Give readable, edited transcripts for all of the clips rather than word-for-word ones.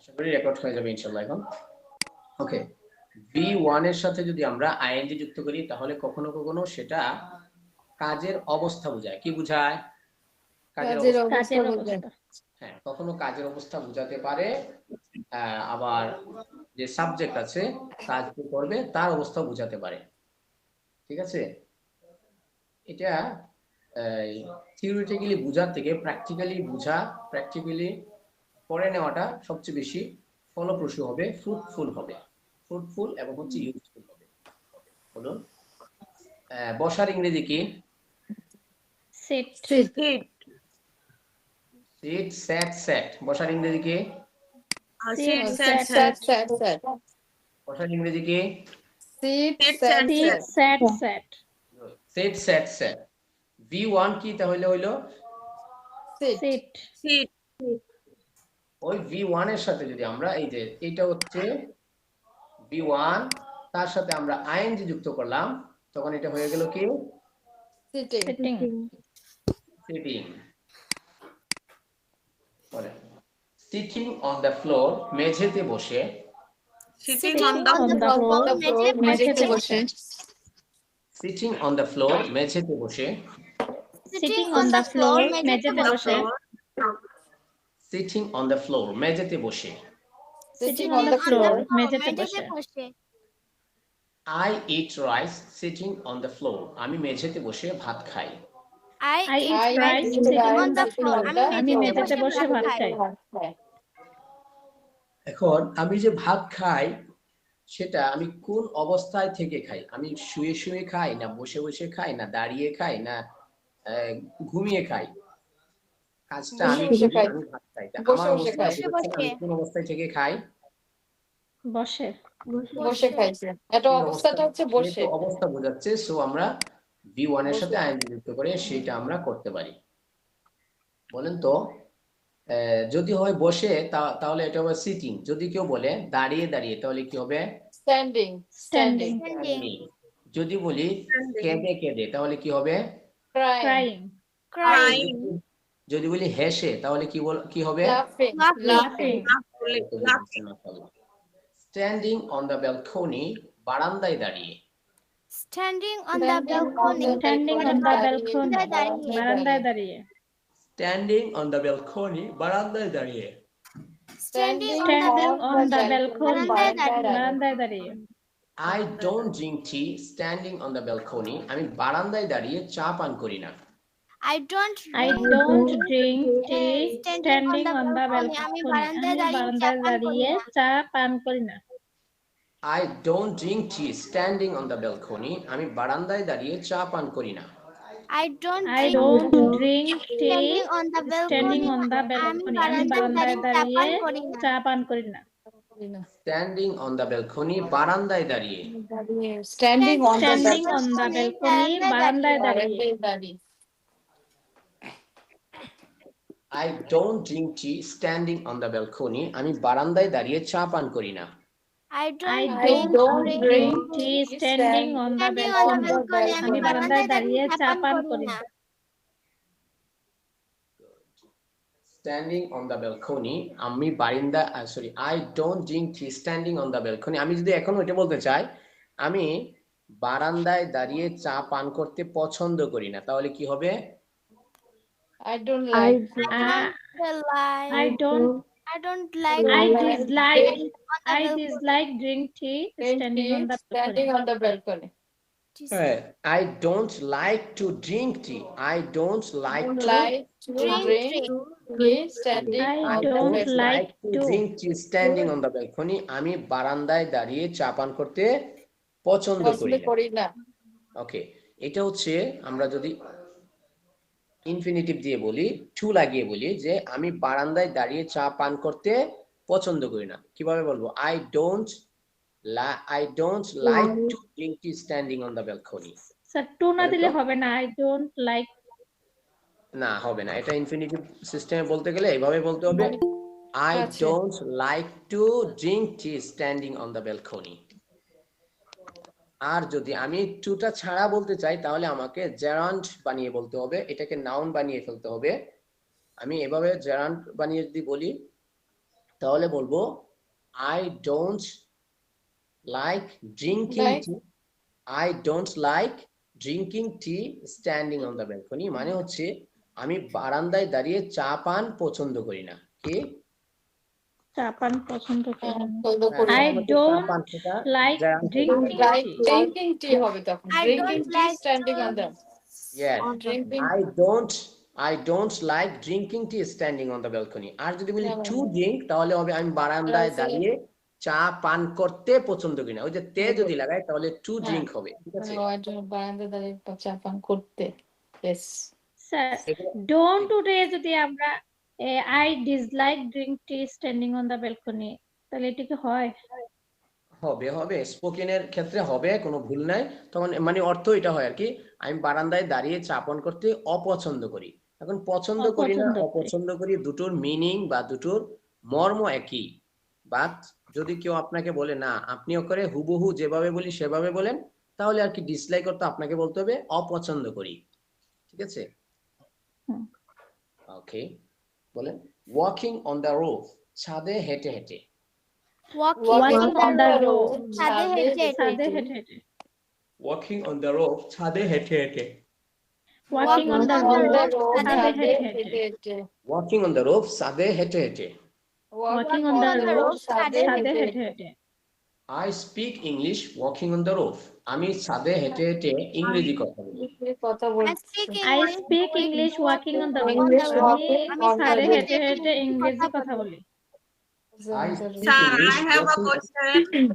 আশা করি রেকর্ড হয়ে যাবে ইনশাআল্লাহ এখন। ওকে, V1 এর সাথে যদি আমরা আইএনজি যুক্ত করি তাহলে কখনো কখনো সেটা কাজের অবস্থা বোঝায়। কি বোঝায়? কাজের অবস্থা। হ্যাঁ, কখনো কাজের অবস্থা বোঝাতে পারে, আবার যে সাবজেক্ট আছে কাজ যে করবে তার অবস্থা বোঝাতে পারে। ঠিক আছে, এটা থিওরিটিক্যালি বোঝার থেকে প্র্যাকটিক্যালি পড়ে নেওয়াটা সবচেয়ে বেশি ফলপ্রসূ হবে, ফ্রুটফুল এবং হচ্ছে ইউজফুল হবে। বলুন, বসার ইংরেজি কি? সিট। সিট, স্যাট। বসার ইংরেজি কি? স্যাট। বসার ইংরেজি কি? সিট স্যাট। V1 কি তাহলে হইলো? সিট। ওই V1 এর সাথে যদি আমরা এই যে এটা হচ্ছে V1, তার সাথে আমরা আইএনজি যুক্ত করলাম, তখন এটা হয়ে গেল কি? Sitting. Sitting on the floor, মেঝেতে বসে। সিটিং অন দ্য ফ্লোর মেঝেতে বসে। সিটিং অন দ্য ফ্লোর, মেঝেতে বসে। সিটিং অন দ্য ফ্লোর মেঝেতে বসে। সিটিং অন দ্য ফ্লোর, মেঝেতে বসে। সিটিং অন দ্য ফ্লোর মেঝেতে বসে। I eat rice sitting on the floor. আমি মেঝেতে বসে ভাত খাই। I eat rice sitting on the floor. আমি মেঝেতে বসে ভাত খাই। এখন আমি যে ভাত খাই সেটা আমি কোন অবস্থায় থেকে খাই? আমি শুয়ে শুয়ে খাই, না বসে বসে খাই, না দাঁড়িয়ে খাই, না ঘুমিয়ে খাই? কাজটা আমি ভাত খাই, আমার অবস্থা আমি কোন অবস্থায় থেকে খাই? বসে খাইছে। এটা অবস্থাটা হচ্ছে বসে। অবস্থা বোঝাচ্ছে, সো আমরা V1 এর সাথে আইএনজি যুক্ত করে সেটা আমরা করতে পারি। বলেন তো, যদি হয় বসে তাহলে এটা হবে সিটিং। যদি কেউ বলে দাঁড়িয়ে তাহলে কি হবে? স্ট্যান্ডিং। যদি বলি কেঁদে তাহলে কি হবে? ক্রাইং। যদি বলি হেসে তাহলে কি হবে? লাফিং। স্ট্যান্ডিং অন দ্য ব্যালকনি, বারান্দায় দাঁড়িয়ে। স্ট্যান্ডিং অন দ্য ব্যালকনি বারান্দায় দাঁড়িয়ে। স্ট্যান্ডিং অন দ্য ব্যালকনি, বারান্দায় দাঁড়িয়ে। স্ট্যান্ডিং অন দ্য ব্যালকনি বারান্দায় দাঁড়িয়ে। I don't drink tea standing on the balcony. আমি বারান্দায় দাঁড়িয়ে চা পান করি না। I don't drink tea standing on the balcony. আমি বারান্দায় দাঁড়িয়ে চা পান করি না। I don't drink tea standing on the balcony. আমি বারান্দায় দাঁড়িয়ে চা পান করি না। I don't drink tea standing on the balcony. আমি বারান্দায় দাঁড়িয়ে চা পান করি না। Standing on the balcony, বারান্দায় দাঁড়িয়ে। Standing on the balcony বারান্দায় দাঁড়িয়ে। I don't drink tea standing on the balcony. আমি বারান্দায় দাঁড়িয়ে চা পান করি না। I don't drink tea standing on the balcony. আমি বারান্দায় দাঁড়িয়ে চা পান করি না। Standing on the balcony, আমি বারান্দা I don't drink tea standing on the balcony. আমি যদি এখন ওইটা বলতে চাই, আমি বারান্দায় দাঁড়িয়ে চা পান করতে পছন্দ করি না, তাহলে কি হবে? I dislike drink tea standing on the balcony. I don't like to drink tea. I don't like to drink tea standing on the balcony. আমি বারান্দায় দাঁড়িয়ে চা পান করতে পছন্দ করি না। ওকে, এটা হচ্ছে আমরা যদি ইনফিনিটিভ দিয়ে বলি, টু লাগিয়ে বলি যে আমি বারান্দায় দাঁড়িয়ে চা পান করতে পছন্দ করি না, কিভাবে বলবো? I don't like to drink tea standing on the balcony. Sir to না দিলে হবে না। I don't like না, হবে না। এটা ইনফিনিটিভ সিস্টেমে বলতে গেলে এইভাবে বলতে হবে, I don't like to drink tea standing on the balcony. আর যদি আমি টুটা ছাড়া বলতে চাই তাহলে আমাকে জেরান্ড বানিয়ে বলতে হবে, এটাকে নাউন বানিয়ে ফেলতে হবে। আমি এভাবে জেরান্ড বানিয়ে যদি বলি, তাহলে বলবো I don't like drinking Like? tea. I don't like drinking tea standing on the balcony. মানে হচ্ছে আমি বারান্দায় দাঁড়িয়ে চা পান পছন্দ করি না। কি? চা পান পছন্দ করি না। Follow করি I না। don't পান খেতে like গ্রাম drinking Like tea. drinking tea হবে তখন। I Drinking don't tea like standing to- on the Yes. drinking. I don't like drinking tea standing on the balcony. আর যদি বলি Yeah, to drink তাহলে হবে আমি বারান্দায় Right. দাঁড়িয়ে চা পান করতে পছন্দ করি না। ওই যে তে যদি লাগাই তাহলে to drink হবে। ঠিক আছে? বারান্দা দাঁড়িয়ে চা পান করতে। Yes. স্যার এগুলো don't উঠে যদি আমরা I dislike drink tea standing on the balcony তাহলে এটা কি হয়? হবে স্পোকেনের ক্ষেত্রে হবে, কোনো ভুল নাই। তখন মানে অর্থ এটা হয় আর কি, আমি বারান্দায় দাঁড়িয়ে চা পান করতে অপছন্দ করি। এখন পছন্দ করি না অপছন্দ করি। অপছন্দ করি দুটোর মিনিং বা দুটোর মর্ম একই। বাট যদি কেউ আপনাকে বলে না আপনিও করে হুবহু যেভাবে বলি সেভাবে বলেন, তাহলে আর কি ডিসলাইক করতে আপনাকে বলতে হবে অপছন্দ করি। ঠিক আছে? হুম। ওকে, বলেন ওয়াকিং অন দ্য রুফ, ছাদে হেঁটে হেঁটে। Walking on the road. ছাদে হেঁটে ছাদে হেঁটে হেঁটে। ওয়াকিং অন দ্য রুফ, ছাদে হেঁটে হেঁটে। Walking on the on the road. road. ছাদে হেঁটে হেঁটে। ওয়াকিং অন দ্য রুফ, ছাদে হেঁটে হেঁটে। Walking on the road. ছাদে হেঁটে হেঁটে। I speak English walking on the roof. আমি ছাদে হেঁটে হেঁটে ইংরেজি কথা বলি। কথা I বলছি। speak I English speak English walking on the road. English আমি walking on the ছাদে road. হেঁটে হেঁটে ইংরেজি কথা বলি। I speak Sir, English I have a walking on- question.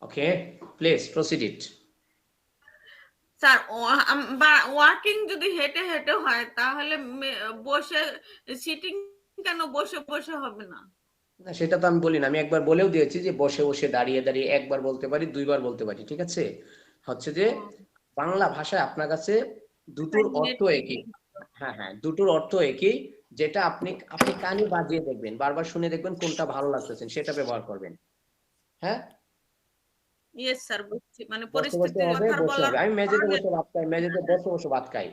Okay, please proceed it. Sir walking যদি হেঁটে হেঁটে হয় তাহলে বসে সিটিং কেন বসে বসে হবে না? না সেটা তো আমি বলি না, আমি একবার বলেও দিয়েছি যে বসে বসে দাঁড়িয়ে দাঁড়িয়ে একবার বলতে পারি, দুইবার বলতে পারি। ঠিক আছে? হচ্ছে যে বাংলা ভাষায় আপনার কাছে দুটোর অর্থ একই। হ্যাঁ, দুটোর অর্থ একই। যেটা আপনি কানে বাজিয়ে দেখবেন, বারবার শুনে দেখবেন কোনটা ভালো লাগতেছেন সেটা ব্যবহার করবেন। হ্যাঁ, ইয়েস স্যার, বুঝছি। মানে বসে বসে পরিস্থিতির হবে, কথা বসে বলার হবে। আমি মেঝেতে কারণে- বসে ভাত খাই, মেঝেতে বসে বসে ভাত খাই।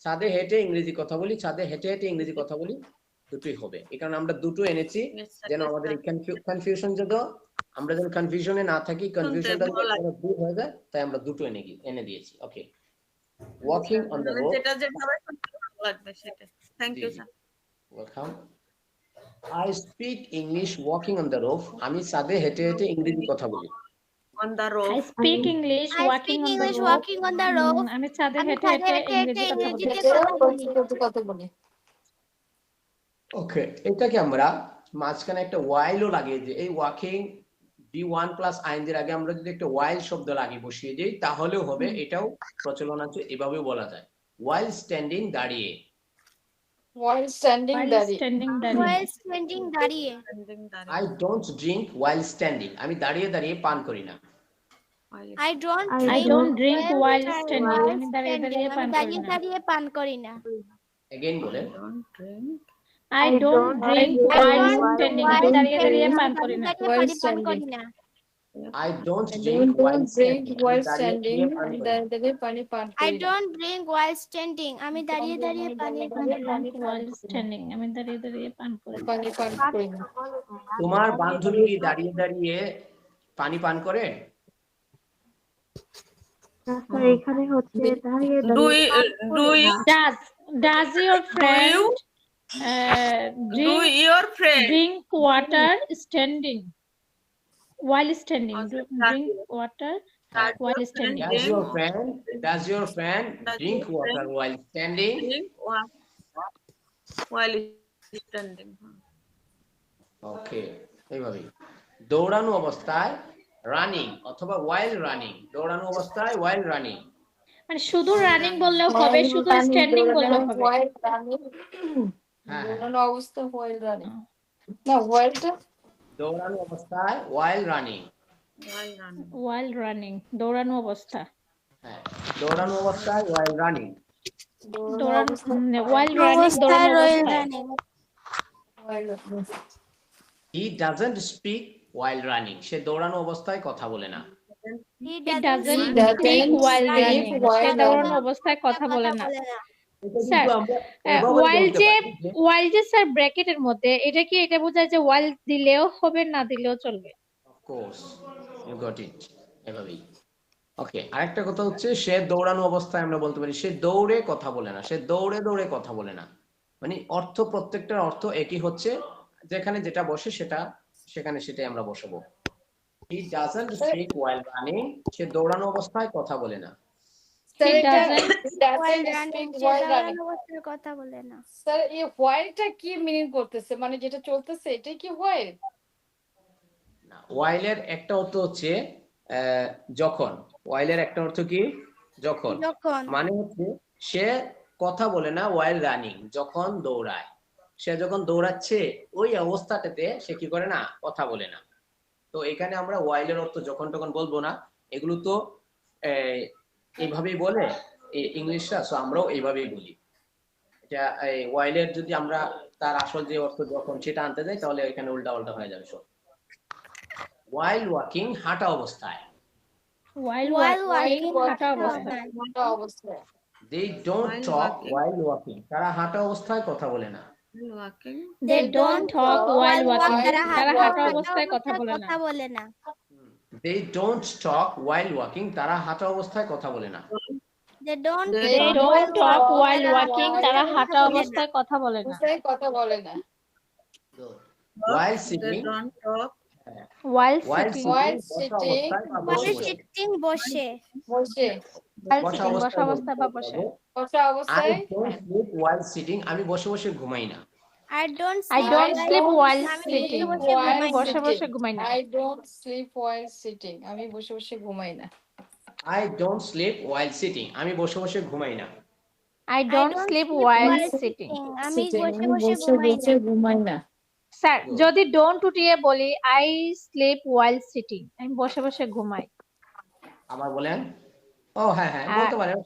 ছাদে হেঁটে ইংরেজি কথা বলি, ছাদে হেঁটে হেঁটে ইংরেজি কথা বলি, দুটোই হবে। এই কারণে আমরা দুটো এনেছি Yes, sir, যেন yes, আমাদের sir. এই কনফিউশন আমরা যেন কনফিউশনে না থাকি, কনফিউশনটা ভালো লাগে। দূর হয়ে যায়, তাই আমরা দুটো এনে দিয়েছি। ওকে, ওয়াকিং অন দ্য মানে রোড। যেটা যেভাবে শুনতে ভালো লাগবে সেটা। Thank you sir. Welcome. I speak English walking on the roof. আমি ছাদে হেঁটে হেঁটে ইংরেজি কথা বলি। On the road. I speak English I walking speak on the English road. walking on the road. আমি ছাদে আমি হেঁটে ছাদে হেঁটে হেঁটে হেঁটে ইংরেজিতে কথা বলি। ইংরেজিতে কথা বলি। কথা বলি। ওকে, এটাকে আমরা মাঝখানে একটা ওয়াইলও লাগিয়ে দিই। এই ওয়াকিং B1 প্লাস আইএনজির আগে আমরা যদি একটা ওয়াইল শব্দ লাগিয়ে বসিয়ে দিই তাহলেও হবে। এটাও প্রচলন আছে, এভাবেও বলা যায়। ওয়াইল স্ট্যান্ডিং, দাঁড়িয়ে। While standing While দাঁড়িয়ে। standing দাঁড়িয়ে। While standing দাঁড়িয়ে। I don't drink while standing. আমি দাঁড়িয়ে দাঁড়িয়ে পান করি না। I don't I don't drink while while standing. আমি দাঁড়িয়ে দাঁড়িয়ে standing. পান আমি করি দাঁড়িয়ে না। দাঁড়িয়ে পান করি না। এগেইন বলেন। I don't drink I while don't standing. while আমি দাঁড়িয়ে দাঁড়িয়ে standing. পান আমি করি না। দাঁড়িয়ে While দাঁড়িয়ে পান standing. করি না। I don't drink while Don't drink standing. while আমি দাঁড়িয়ে standing. দাঁড়িয়ে পান আমি করি না। দাঁড়িয়ে দাঁড়িয়ে পানি পান I করি না। don't drink while standing. আমি দাঁড়িয়ে দাঁড়িয়ে পানি I don't while standing. আমি দাঁড়িয়ে দাঁড়িয়ে পান করি না। পানি পান করি না। তোমার বান্ধবী কি দাঁড়িয়ে দাঁড়িয়ে পানি পান করে? এখানে হচ্ছে দাঁড়িয়ে do you Does your friend do your friend drink water standing? While standing. Drink water while standing. Does your friend drink water while standing? while standing? ওকে, এইভাবেই। দৌড়ানো অবস্থায় রানিং অথবা while running, দৌড়ানো অবস্থায় while running। মানে শুধু running বললেও হবে, শুধু স্ট্যান্ডিং বললেও হবে। While running. হ্যাঁ, দৌড়ানো অবস্থা while running. না whileটা দৌড়ানো অবস্থায় while running। While running, দৌড়ানো অবস্থা। হ্যাঁ, দৌড়ানো অবস্থায় while running। দৌড়ানো while running, দৌড়ানো অবস্থায়। while running. He doesn't speak while running. সে দৌড়ানো অবস্থায় কথা বলে না। He He doesn't doesn't speak while speak running. while সে দৌড়ানো running. অবস্থায় কথা বলে না। এটা স্যার, কিন্তু আমরা এভাবেই while বলতে যে পারি যে while যে স্যার ব্র্যাকেটের মধ্যে এটা কি এটা বোঝায় যে while দিলেও হবে না দিলেও চলবে? of course you got it এভাবেই। ওকে, আরেকটা কথা হচ্ছে সে দৌড়ানো অবস্থায় আমরা বলতে পারি সে দৌড়ে কথা বলে না, সে দৌড়ে দৌড়ে কথা বলে না। মানে অর্থ প্রত্যেকটার অর্থ একই হচ্ছে, যেখানে যেটা বসে সেটা সেখানে সেটাই আমরা বসাবো। he doesn't speak while running, সে দৌড়ানো অবস্থায় কথা বলে না। স্যার He এটা doesn't While doesn't running, speak say while running। দাঁড়ানো অবস্থায় কথা বলে না। স্যার এই whileটা কি মিনিং করতেছে, মানে যেটা চলতেছে এটাই কি while? না, while এর একটা অর্থ হচ্ছে যখন। while এর একটা অর্থ কি? যখন। যখন মানে হচ্ছে সে কথা বলে না while running, যখন দৌড়ায়। সে যখন দৌড়াচ্ছে ওই অবস্থাটাতে সে কি করে না, কথা বলে না। তো এখানে আমরা while এর অর্থ যখন তখন বলবো না, এগুলো তো এইভাবেই বলে ইংলিশরা, সো আমরাও এইভাবেই বলি। এটা while এর যদি আমরা তার আসল যে অর্থ যখন সেটা আনতে যাই তাহলে এখানে উল্টা পাল্টা হয়ে যাবে সব। while walking, হাঁটা অবস্থায়। while while walking walking হাঁটা হাঁটা অবস্থায়। কোনটা অবস্থায়? they don't While talk walking. while walking, তারা হাঁটা অবস্থায় কথা বলে না। walking They don't talk while walking, তারা তারা হাঁটা walking। অবস্থায় কথা বলে না। কথা বলে না। they don't talk while walking, তারা হাঁটা অবস্থায় কথা বলে না। They don't They don't talk while তারা walking, তারা হাঁটা অবস্থায় কথা বলে না। বুঝতে কথা বলে না। while they sitting, don't talk While while sitting, While sitting, বসা sitting, অবস্থায় বা বসে বসে। বসে while বসা sitting, বসা অবস্থায় অবস্থায় বা বসে। বসা I অবস্থায়। don't sleep while sitting, আমি বসে বসে ঘুমাই না। I don't I don't sleep while আমি sitting, বসে বসে আমি ঘুমাই না। বসে বসে ঘুমাই না। I don't sleep while sitting, আমি বসে বসে ঘুমাই না। I don't sleep while sitting, আমি বসে বসে ঘুমাই না। I don't sleep while sitting. আমি Sitting, বসে বসে ঘুমাই না। ঘুমাই না। Sir, Good. যদি don't উঠিয়ে বলি I sleep while sitting, আমি বসে বসে ঘুমাই। আবার বলেন। ও হ্যাঁ হ্যাঁ বলতে পারেন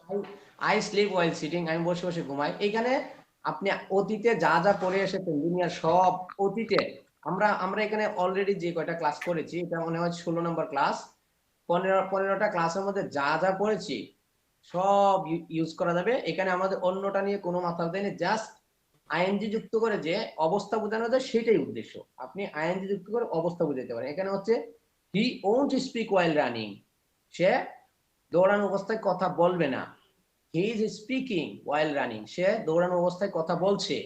I sleep while sitting, আমি বসে বসে ঘুমাই। এখানে আপনি অতীতে যা যা পড়ে এসেছেন দুনিয়ার সব অতীতে, আমরা এখানে অলরেডি যে কয়টা ক্লাস করেছি এটা মনে হয় 16 নম্বর ক্লাস, 15টা ক্লাসের মধ্যে যা যা পড়েছি সব ইউজ করা যাবে। এখানে আমাদের অন্যটা নিয়ে কোনো মাথা দেয় না, জাস্ট আইএনজি যুক্ত করে যে অবস্থা বোঝানো যায় সেটাই উদ্দেশ্য। আপনি আইএনজি যুক্ত করে অবস্থা বুঝাতে পারেন। এখানে হচ্ছে he won't speak while running, সে দৌড়ানো অবস্থায় কথা বলবে না। He is speaking while running, সে দৌড়ানো অবস্থায় কথা বলছে।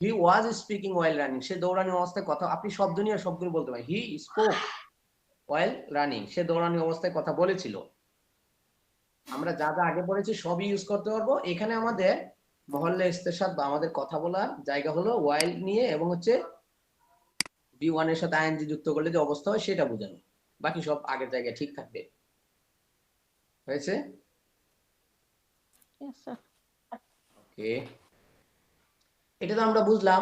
He was speaking while running, সে দৌড়ানো অবস্থায় কথা, আপনি শব্দ নিয়ে সবগুলো বলতে পারেন। হি স্পোক while রানিং, সে দৌড়ানো অবস্থায় কথা বলেছিল। আমরা যা যা আগে পড়েছি সবই ইউজ করতে পারবো। এখানে আমাদের মহল্লা ইস্তেশাদ বা আমাদের কথা বলার জায়গা হলো while নিয়ে এবং হচ্ছে V1 এর সাথে আইএনজি যুক্ত করলে যে অবস্থা হয় সেটা বোঝানো, বাকি সব আগের জায়গায় ঠিক থাকবে। হয়েছে? Yes, sir. ওকে, এটা তো আমরা বুঝলাম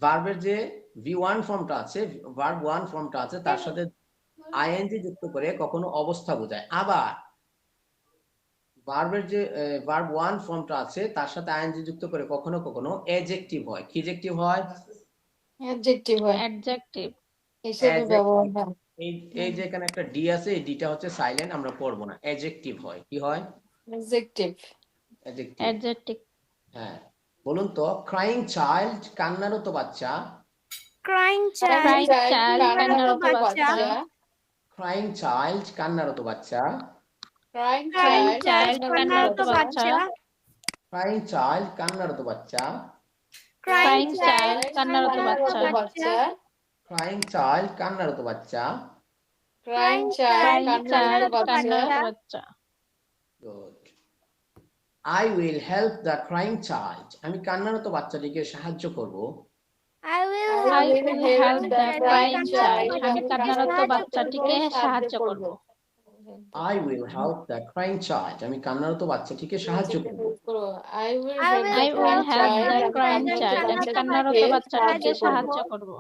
ভার্বের যে V1 ফর্মটা আছে, ভার্ব 1 ফর্মটা আছে তার সাথে আইএনজি যুক্ত করে কখনো অবস্থা বোঝায়। আবার ভার্বের যে ভার্ব 1 ফর্মটা আছে তার সাথে আইএনজি যুক্ত করে কখনো কখনো অ্যাডজেক্টিভ হয়। কি অ্যাডজেক্টিভ হয়? অ্যাডজেক্টিভ হয়, Adjective. হিসেবে ব্যবহার হয়। এই যে এখানে একটা ডি আছে, এই ডিটা হচ্ছে সাইলেন্ট, আমরা পড়বো না। অ্যাডজেক্টিভ হয়। কি হয়? অ্যাডজেক্টিভ। অ্যাডজেক্টিভ। Adjective. হ্যাঁ, বলুন তো ক্রাইং চাইল্ড, কান্নারত বাচ্চা। Crying Crying child child, কান্নারত বাচ্চা। ক্রাইং চাইল্ড, কান্নারত বাচ্চা। ক্রাইং Crying চাইল্ড, child, কান্নারত বাচ্চা। ক্রাইং চাইল্ড, কান্নারত বাচ্চা। Crying child, কান্নারত বাচ্চা। ক্রাইং চাইল্ড, কান্নারত বাচ্চা। ক্রাইং চাইল্ড, Crying child, কান্নারত বাচ্চা। Good. I will help the crying child, আমি কান্নারত বাচ্চাটিকে সাহায্য করব। I will I will help the crying child, আমি কান্নারত বাচ্চাটিকে সাহায্য করব। I will help the crying child, আমি কান্নারত বাচ্চাটিকে সাহায্য করব। I will I will help the crying child, আমি কান্নারত বাচ্চাটিকে সাহায্য করব।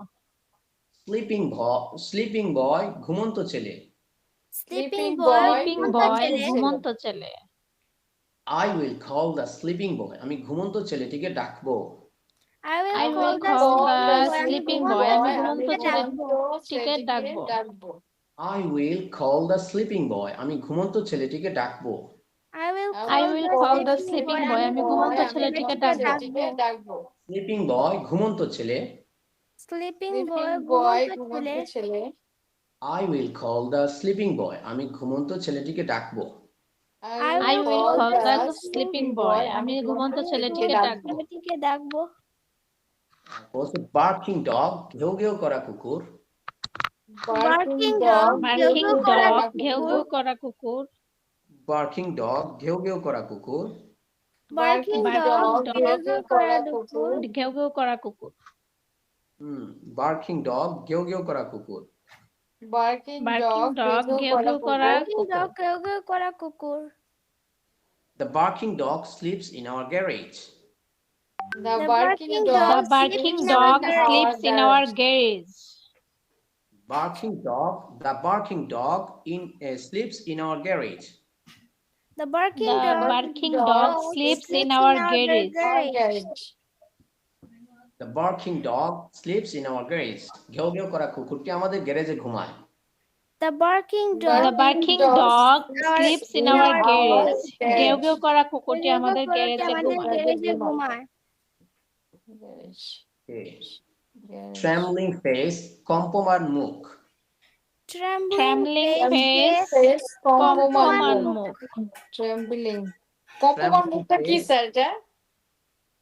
স্লিপিং বয়, ঘুমন্ত ছেলে। sleeping boy Sleeping boy, ঘুমন্ত ছেলে। I will call the sleeping boy, আমি ঘুমন্ত ছেলেটিকে ডাকবো। I I will will call call the the sleeping sleeping boy, boy, আমি আমি ঘুমন্ত ছেলেটিকে ডাকবো। I will call the sleeping boy, আমি ঘুমন্ত ছেলেটিকে ডাকবো। I will I will call the sleeping boy. আমি ঘুমন্ত আমি ছেলেটিকে ঘুমন্ত ডাকবো। ছেলেটিকে ডাকবো। স্লিপিং বয় ঘুমন্ত ছেলে। Sleeping স্লিপিং boy, বয় ঘুমন্ত ঘুমন্ত ছেলে। ছেলে। I will call the sleeping boy. আমি ঘুমন্ত ছেলেটিকে ডাকবো। I will call the sleeping boy. আমি ঘুমন্ত ছেলেটিকে ডাকবো। ছেলেটিকে ডাকবো। বলছে বার্কিং ডগ ঘেউ ঘেউ করা কুকুর। Barking dog, ঘেউ Barking ঘেউ করা dog, ঘেউ কুকুর। ঘেউ করা কুকুর। বার্কিং ডগ ঘেউ ঘেউ করা কুকুর। Barking Barking dog, dog, ঘেউ ঘেউ করা কুকুর। ঘেউ ঘেউ করা কুকুর। বার্কিং ডগ ঘেউ ঘেউ করা কুকুর। Barking Barking dog, dog, ঘেউ ঘেউ করা Barking কুকুর। dog, ঘেউ ঘেউ করা কুকুর। The barking dog sleeps in our garage. The The barking barking The dog barking in our dog garage. sleeps in our garage. The barking dog sleeps in our garage. The barking The dog barking dog sleeps in our garage. garage. The barking dog sleeps in our garage. ঘেউ ঘেউ করা কুকুরটি আমাদের গ্যারেজে ঘুমায়। The barking The dog barking dog sleeps in our garage. ঘেউ ঘেউ করা কুকুরটি ঘেউ ঘেউ আমাদের করে গ্যারেজে আমাদের ঘুমায়। গ্যারেজে ঘুমায়। Garage. Okay. Garage. Trembling face কম্পমান মুখ। Trembling face, Face, কম্পমান কম্পমান মুখ। Trembling. কম্পমান মুখটা কি স্যার এটা?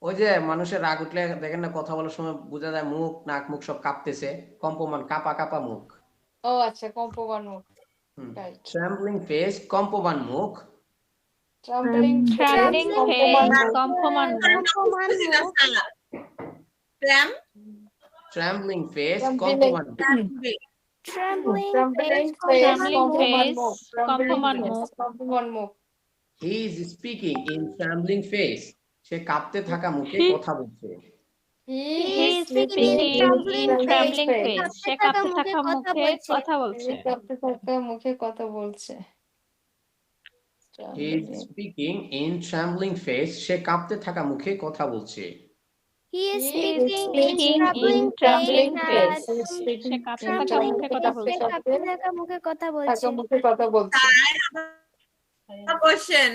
ওই যে মানুষের রাগ উঠলে দেখেন না কথা বলার সময় বোঝা যায় মুখ নাক মুখ সব কাঁপতেছে, কম্পমান কাঁপা কাঁপা মুখ। ও আচ্ছা, কম্পমান মুখ। Right. ট্রেম্বলিং ফেস কম্পমান মুখ। Trembling Trembling কম্পমান face, মুখ। কম্পমান মুখ। Trembling face Trembling. কম্পমান মুখ। Trembling Trembling face, face, Trembling কম্পমান face, মুখ। কম্পমান Trembling মুখ। face, কম্পমান মুখ। He is speaking in trembling face. সে কাঁপতে থাকা মুখে কথা বলছে। He He is speaking in trembling face. সে কাঁপতে থাকা মুখে কথা বলছে। কাঁপতে থাকা মুখে কথা বলছে। He is speaking in trembling face. সে কাঁপতে থাকা মুখে কথা বলছে। He is He is speaking speaking in trembling face. সে কাঁপতে থাকা Trembling মুখে কথা face, বলছে। কাঁপতে থাকা মুখে কথা বলছে। মুখে কথা বলছে। Question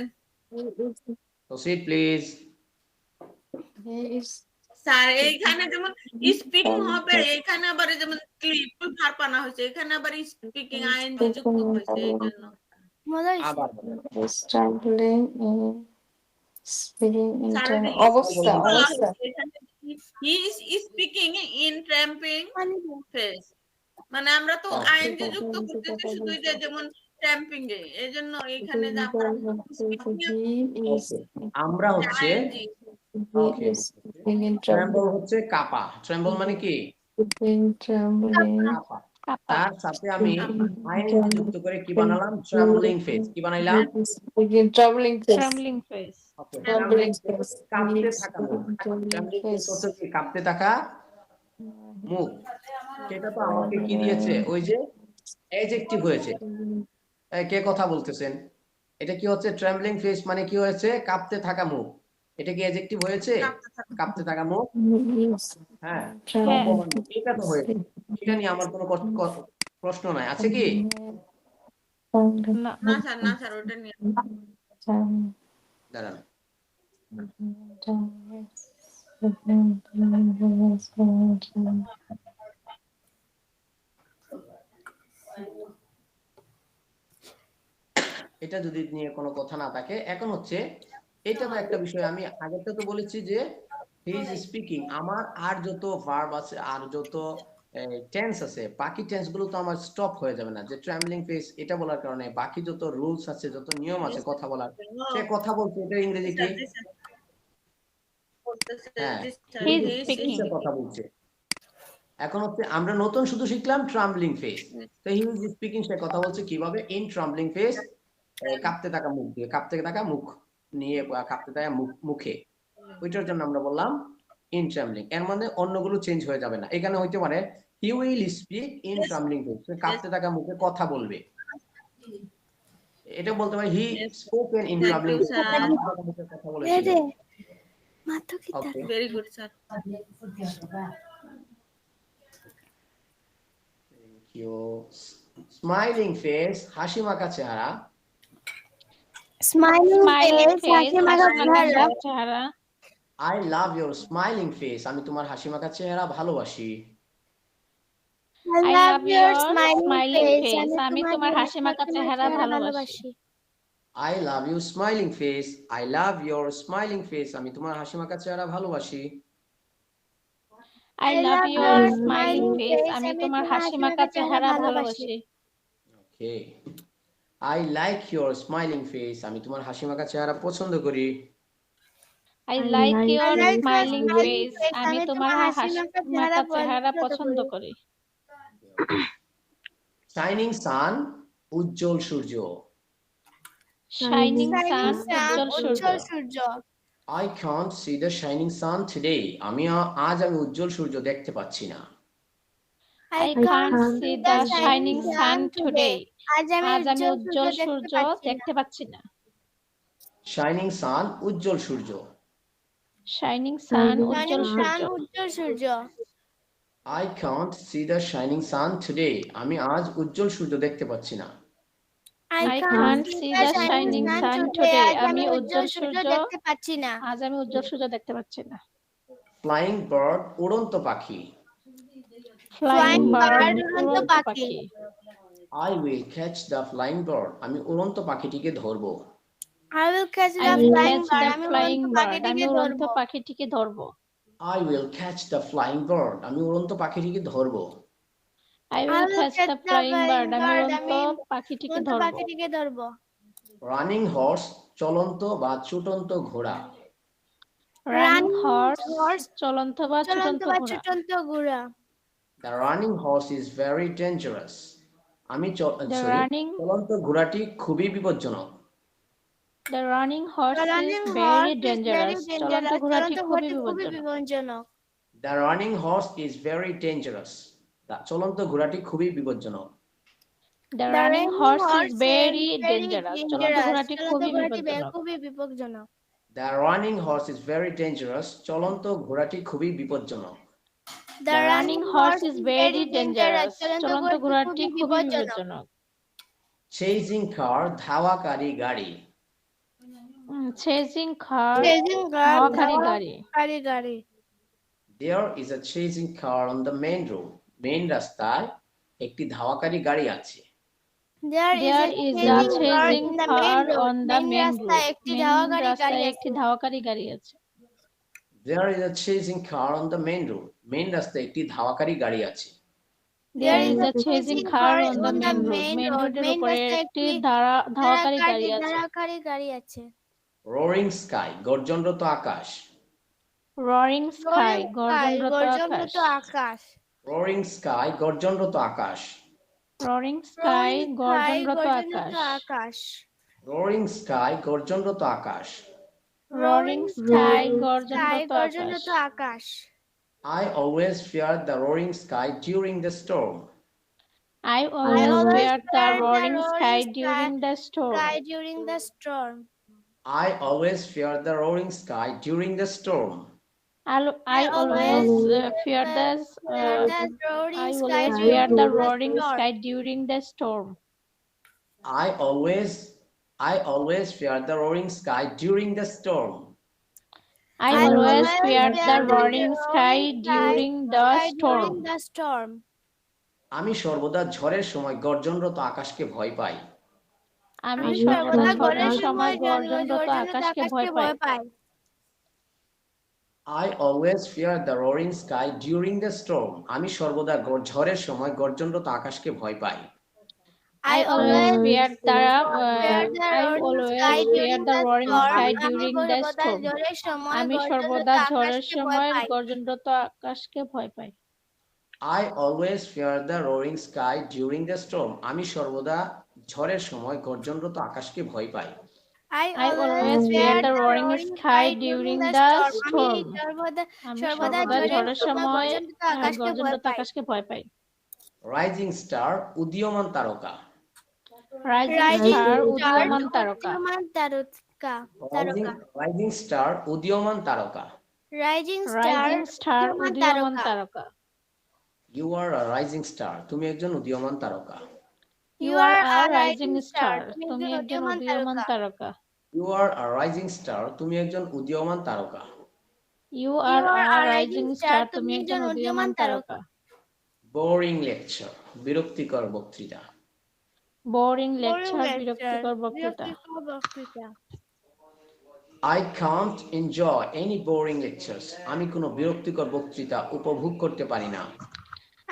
Proceed please. He is sir এইখানে যেমন স্পিকিং হবে, এখানে আবার যেমন একটু ফারপানা হয়েছে, এখানে আবার স্পিকিং আইএনজি যুক্ত হয়েছে, এই জন্য আবার বলেন। trembling in speaking in sir অবস্থা অবস্থা he is speaking in trembling face, মানে আমরা তো Okay. আইএনজি যুক্ত করতেছি শুধু যে যেমন ট্র্যাম্পিং এ, এজন্য এখানে যা Okay. আমরা হচ্ছে আইএনজি Okay. ট্রেম্বল হচ্ছে কাঁপা। ট্রেম্বল মানে কি? কাঁপা। তার সাথে আমি আইএনজি যুক্ত করে কি বানালাম? Trembling face. কি বানাইলাম? Travelling Trembling face. Okay. Trembling face কাঁপতে থাকা মুখ। ট্রেম্বলিং ফেস হচ্ছে কি? কাঁপতে থাকা মুখ। সেটা তো আমাকে কি দিয়েছে? ওই যে অ্যাডজেক্টিভ হয়েছে। কে কথা বলতেছেন? এটা কি হচ্ছে? ট্রেম্বলিং ফেস মানে কি হয়েছে? কাঁপতে থাকা মুখ। এটা কি অ্যাডজেক্টিভ হয়েছে? কাঁপতে থাকা মুখ। হ্যাঁ, কম্পমান মুখ। এটা তো হয়েছে। এটা নিয়ে আমার কোনো প্রশ্ন নাই। আছে কি? না। না স্যার ওটা নিয়ে দাঁড়ান। এটা যদি নিয়ে কোনো কথা না থাকে, এখন হচ্ছে এটা তো একটা বিষয়। আমি আগেরটা তো বলেছি যে হি ইজ স্পিকিং, আমার আর যত ভার্ব আছে আর যত টেন্স আছে, বাকি টেন্স গুলো তো আমার স্টপ হয়ে যাবে না। যে ট্রেম্বলিং ফেস এটা বলার কারণে বাকি যত রুলস আছে, যত নিয়ম আছে কথা বলার, সে কথা বলছে, এটা ইংরেজি কি? হ্যাঁ, He is speaking. সে কথা বলছে। এখন হচ্ছে আমরা নতুন শুধু শিখলাম ট্রাম্বলিং ফেস। তো হি ইজ স্পিকিং, সে কথা বলছে কিভাবে? ইন ট্রাম্বলিং ফেস, কাঁপতে থাকা মুখ দিয়ে, কাঁপতে থাকা মুখ নিয়ে, কাঁপতে থাকা মুখে। ওইটার জন্য আমরা বললাম ইন ট্রাম্বলিং। এর মানে অন্যগুলো চেঞ্জ হয়ে যাবে না। এখানে হইতে পারে he will speak in trembling face, কাঁপতে থাকা মুখে কথা বলবে। এটা বলতে পারে he spoken in trembling face, কাঁপতে থাকা মুখে কথা বলেছিল। মাথা কি okay, very good sir. Thank you. Smiling face, হাসি মাখা চেহারা। Smiling স্মাইলিং face, ফেস, হাসি মাখা চেহারা। চেহারা। I love your smiling face. আমি তোমার হাসি মাখা চেহারা ভালোবাসি। I I love love your your smiling smiling face. face. আমি তোমার হাসি মাখা চেহারা ভালোবাসি। I love you smiling face. I love your smiling face. আমি তোমার হাসি মাখা চেহারা ভালোবাসি। I love your smiling face. আমি তোমার হাসি মাখা চেহারা ভালোবাসি। Okay. I like your smiling face. আমি তোমার হাসি মাখা চেহারা পছন্দ করি। I like your like your smiling smiling face. face. আমি তোমার হাসি মাখা চেহারা পছন্দ করি। Shining sun, Ujjwal Surya. Shining sun, Ujjwal Surya. I can't see the shining sun today. আজ আমি উজ্জ্বল সূর্য দেখতে পাচ্ছি না। I can't see the shining sun today. আজ আমি উজ্জ্বল সূর্য দেখতে পাচ্ছি না। Shining sun, Ujjwal Surya. Shining sun, Ujjwal Surya. Ujjwal Surya. I can't see the shining sun today. আমি আজ উজ্জ্বল সূর্য দেখতে পাচ্ছি না। I can't see the shining sun today. আমি উজ্জ্বল সূর্য দেখতে পাচ্ছি না। আজ আমি উজ্জ্বল সূর্য দেখতে পাচ্ছি না। Flying bird, উড়ন্ত পাখি। Flying bird, উড়ন্ত উড়ন্ত পাখি। I will catch the flying bird. আমি উড়ন্ত পাখিটিকে ধরবো। I will catch I the will flying catch bird. the আমি flying উড়ন্ত bird. আমি পাখিটিকে উড়ন্ত ধরবো। পাখিটিকে ধরবো। I will catch the flying bird. আমি উড়ন্ত পাখিটিকে ধরবো। I will catch the flying bird. আমি উড়ন্ত পাখিটিকে উড়ন্ত ধরবো। পাখিটিকে ধরবো। Running horse, চলন্ত বা ছুটন্ত ঘোড়া। Running horse, চলন্ত বা ছুটন্ত ঘোড়া। ছুটন্ত ঘোড়া। The running horse is very dangerous. The running চলন্ত ঘোড়াটি খুবই বিপজ্জনক। The running horse is very dangerous. চলন্ত ঘোড়াটি খুবই বিপজ্জনক। The running horse is very dangerous. চলন্ত ঘোড়াটি খুবই বিপজ্জনক। The running horse is very dangerous. চলন্ত ঘোড়াটি খুবই বিপজ্জনক। The running horse is very dangerous. চলন্ত ঘোড়াটি খুবই বিপজ্জনক। The running horse is very dangerous. চলন্ত ঘোড়াটি খুবই বিপজ্জনক। Chasing car, ধাওয়াকারী গাড়ি। Chasing car, ধাওয়াকারী গাড়ি। There is a chasing car on the main road. Main রাস্তায় একটি ধাওয়াকারী গাড়ি আছে। There is a chasing car on the main road. Main রাস্তায় একটি ধাওয়াকারী গাড়ি আছে। There is a chasing car on the main road. Main রাস্তায় একটি ধাওয়াকারী গাড়ি আছে। There is a chasing car on the main road. Main রোডের উপরে একটি ধাওয়াকারী গাড়ি আছে। Roaring sky, গর্জনরত Akash. Roaring sky, গর্জনরত Akash. Roaring sky, গর্জনরত Akash. Roaring sky, গর্জনরত Akash. Roaring sky, গর্জনরত Akash. Roaring sky, গর্জনরত Akash. I always fear the roaring sky during the storm. I always fear the roaring sky during the storm. I always fear the roaring sky during the storm. I always fear the roaring sky during the storm. I always fear the roaring sky during the storm. I always fear the roaring sky during the storm. আমি সর্বদা ঝড়ের সময় গর্জনরত আকাশকে ভয় পাই। আমি সর্বদা ঝড়ের সময় গর্জনরত আকাশকে ভয় পাই। I always fear the roaring sky during the storm. আমি সর্বদা ঝড়ের সময় গর্জনরত আকাশকে ভয় পাই। I always fear the roaring sky during the storm. আমি সর্বদা ঝড়ের সময় গর্জনরত আকাশকে ভয় পাই। I always fear the roaring sky during the storm. আমি সর্বদা ঝড়ের সময় গর্জনরত আকাশকে ভয় পাই। I always fear the roaring sky during the storm. আমি সর্বদা ঝড়ের সময় গর্জনরত আকাশকে ভয় পাই। Rising star, উদীয়মান তারকা। Rising star, উদীয়মান তারকা। Rising star, উদীয়মান তারকা। Rising star, উদীয়মান তারকা। You are a rising star. তুমি একজন উদীয়মান তারকা। You are a rising star. তুমি একজন উদীয়মান তারকা। You are a rising star. তুমি একজন উদীয়মান তারকা। You are a rising star. তুমি একজন উদীয়মান তারকা। Boring lecture. বিরক্তিকর বক্তৃতা। Boring lecture. বিরক্তিকর বক্তৃতা। I can't enjoy any boring lectures. আমি কোনো বিরক্তিকর বক্তৃতা উপভোগ করতে পারি না।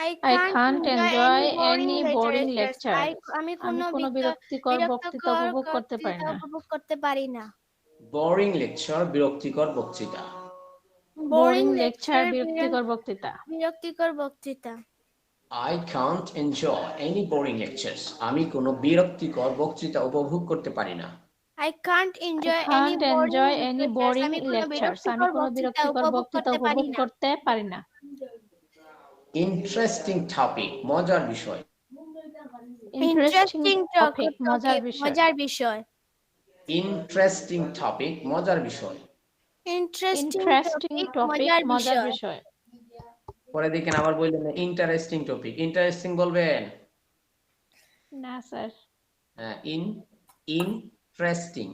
I can't enjoy any boring lecture. আমি কোনো বিরক্তিকর বক্তৃতা উপভোগ করতে পারি না। Boring lecture বিরক্তিকর বক্তৃতা। Boring lecture বিরক্তিকর বক্তৃতা। I can't enjoy any boring lectures. আমি কোনো বিরক্তিকর বক্তৃতা উপভোগ করতে পারি না। I can't enjoy any boring lectures. আমি কোনো বিরক্তিকর বক্তৃতা উপভোগ করতে পারি না। Interesting topic. মজার বিষয়। Interesting topic. মজার বিষয়। Interesting topic. মজার বিষয়। Interesting topic. মজার বিষয়। পরে দেখেন আবার বললেন ইন্টারেস্টিং টপিক। ইন্টারেস্টিং বলবেন না sir. Interesting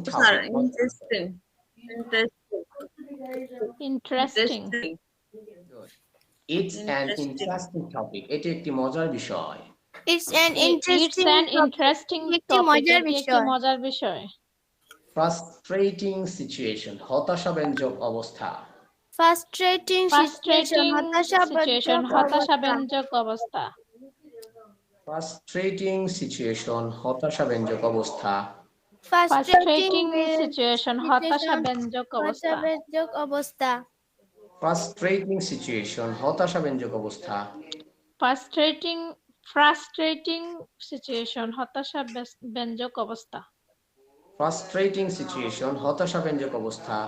sir topic. Interesting. It's an interesting topic. এটি একটি মজার বিষয়। It's an It's interesting an interesting একটি topic. মজার এটি একটি বিষয়। মজার বিষয়। Frustrating situation. হতাশাব্যঞ্জক অবস্থা। frustrating situation হতাশাব্যঞ্জক অবস্থা। Frustrating situation. হতাশাব্যঞ্জক অবস্থা। Frustrating situation. হতাশাব্যঞ্জক অবস্থা। Frustrating situation. হতাশাব্যঞ্জক অবস্থা। Frustrating situation. হতাশাব্যঞ্জক অবস্থা। Frustrating situation. হতাশাব্যঞ্জক অবস্থা।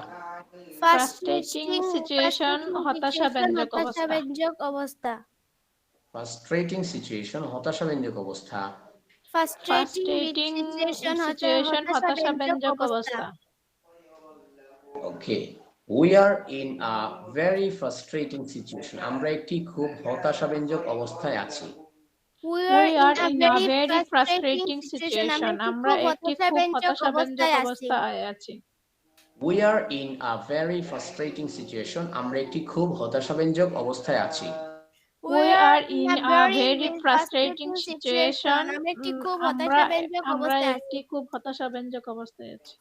Frustrating situation. হতাশাব্যঞ্জক অবস্থা। Frustrating situation. হতাশাব্যঞ্জক অবস্থা। Frustrating situation. হতাশাব্যঞ্জক অবস্থা। Okay. We are in a very frustrating situation. আমরা একটি খুব হতাশাব্যঞ্জক অবস্থায় আছি। We are in a very frustrating situation. আমরা একটি খুব হতাশাব্যঞ্জক অবস্থায় আছি। We are in a very frustrating situation. আমরা একটি খুব হতাশাব্যঞ্জক অবস্থায় আছি। We are in a very frustrating situation. আমরা একটি খুব হতাশাব্যঞ্জক অবস্থায় আছি।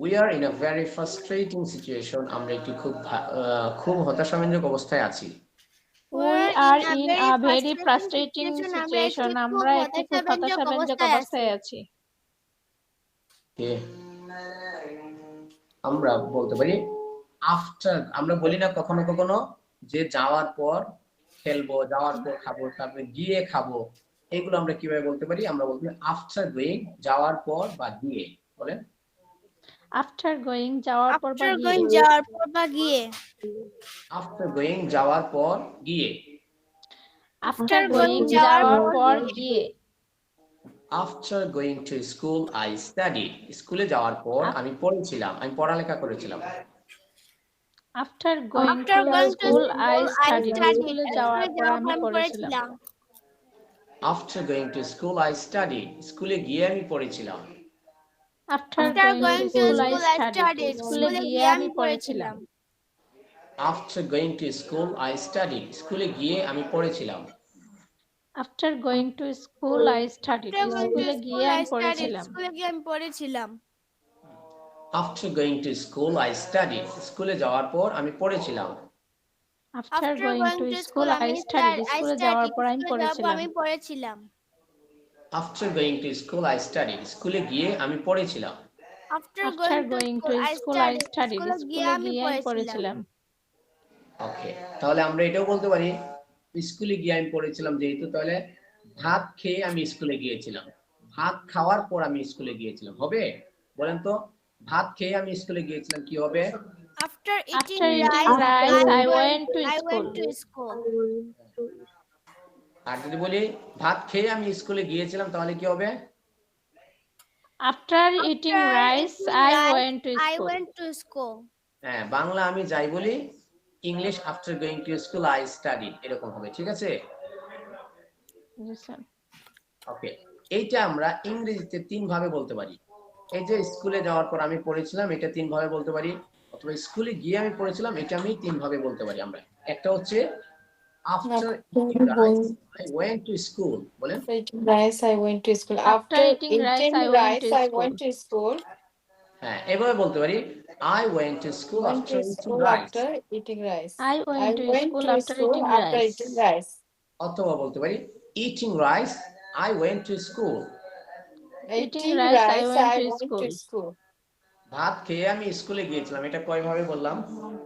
We are in a very frustrating situation. আমরা একটি খুব হতাশাব্যঞ্জক অবস্থায় আছি। We are in a very frustrating situation. আমরা একটি খুব হতাশাব্যঞ্জক অবস্থায় আছি। Okay. আমরা বলতে পারি আফটার। আমরা বলি না কখনো কখনো যে যাওয়ার পর খেলবো, যাওয়ার পর খাবো, তারপরে গিয়ে খাবো। এগুলো আমরা কিভাবে বলতে পারি? আমরা বলতে পারি আফটার গোয়িং, যাওয়ার পর বা গিয়ে। বলেন After going যাওয়ার পর বা গিয়ে। আফটার গোয়িং যাওয়ার পর গিয়ে। After going যাওয়ার পর গিয়ে। After going to school I studied. স্কুলে যাওয়ার পর আমি পড়েছিলাম, আমি পড়ালেখা করেছিলাম। After going to school I studied. স্কুলে যাওয়ার পর আমি পড়েছিলাম। After going to school I studied. স্কুলে গিয়ে আমি পড়েছিলাম। After going to school I studied. স্কুলে গিয়ে আমি পড়েছিলাম। After going to school I studied. স্কুলে গিয়ে আমি পড়েছিলাম। After going to school I studied. স্কুলে গিয়ে আমি পড়েছিলাম। After going to school I studied. স্কুলে যাওয়ার পর আমি পড়েছিলাম। After going to school I studied. স্কুলে যাওয়ার পর আমি পড়েছিলাম। After going to school I studied. স্কুলে গিয়ে আমি পড়েছিলাম। After going to school I studied. স্কুলে গিয়ে আমি পড়েছিলাম। ওকে, তাহলে আমরা এটাও বলতে পারি স্কুলে গিয়ে আমি পড়েছিলাম, যেহেতু তাহলে ভাত খেয়ে আমি স্কুলে গিয়েছিলাম, ভাত খাওয়ার পর আমি স্কুলে গিয়েছিলাম হবে। বলেন তো ভাত খেয়ে আমি স্কুলে গিয়েছিলাম কি হবে? After eating rice I went to school. আর যদি বলি ভাত খেয়ে আমি স্কুলে গিয়েছিলাম তাহলে কি হবে? After eating rice I went to school. হ্যাঁ, বাংলা আমি যাই বলি, English after going to school I studied এরকম হবে, ঠিক আছে? ওকে, এইটা আমরা ইংরেজিতে তিন ভাবে বলতে পারি। এই যে স্কুলে যাওয়ার পর আমি পড়েছিলাম, এটা 3 ভাবে বলতে পারি, অথবা স্কুলে গিয়ে আমি পড়েছিলাম, এটা আমি 3 ভাবে বলতে পারি আমরা। একটা হচ্ছে after eating rice I went to school, বলেন। After eating rice, I went to school. After eating rice, I went to I school. went to school. হ্যাঁ, এভাবে বলতে পারি, I went to school Went after to eating school rice. after eating rice. I went to went school to after school eating after rice. eating rice. অথবা বলতে পারি, eating rice I went to school. Eating rice, I went to school. school. ভাত খেয়ে আমি স্কুলে গিয়েছিলাম, এটা কয় ভাবে বললাম?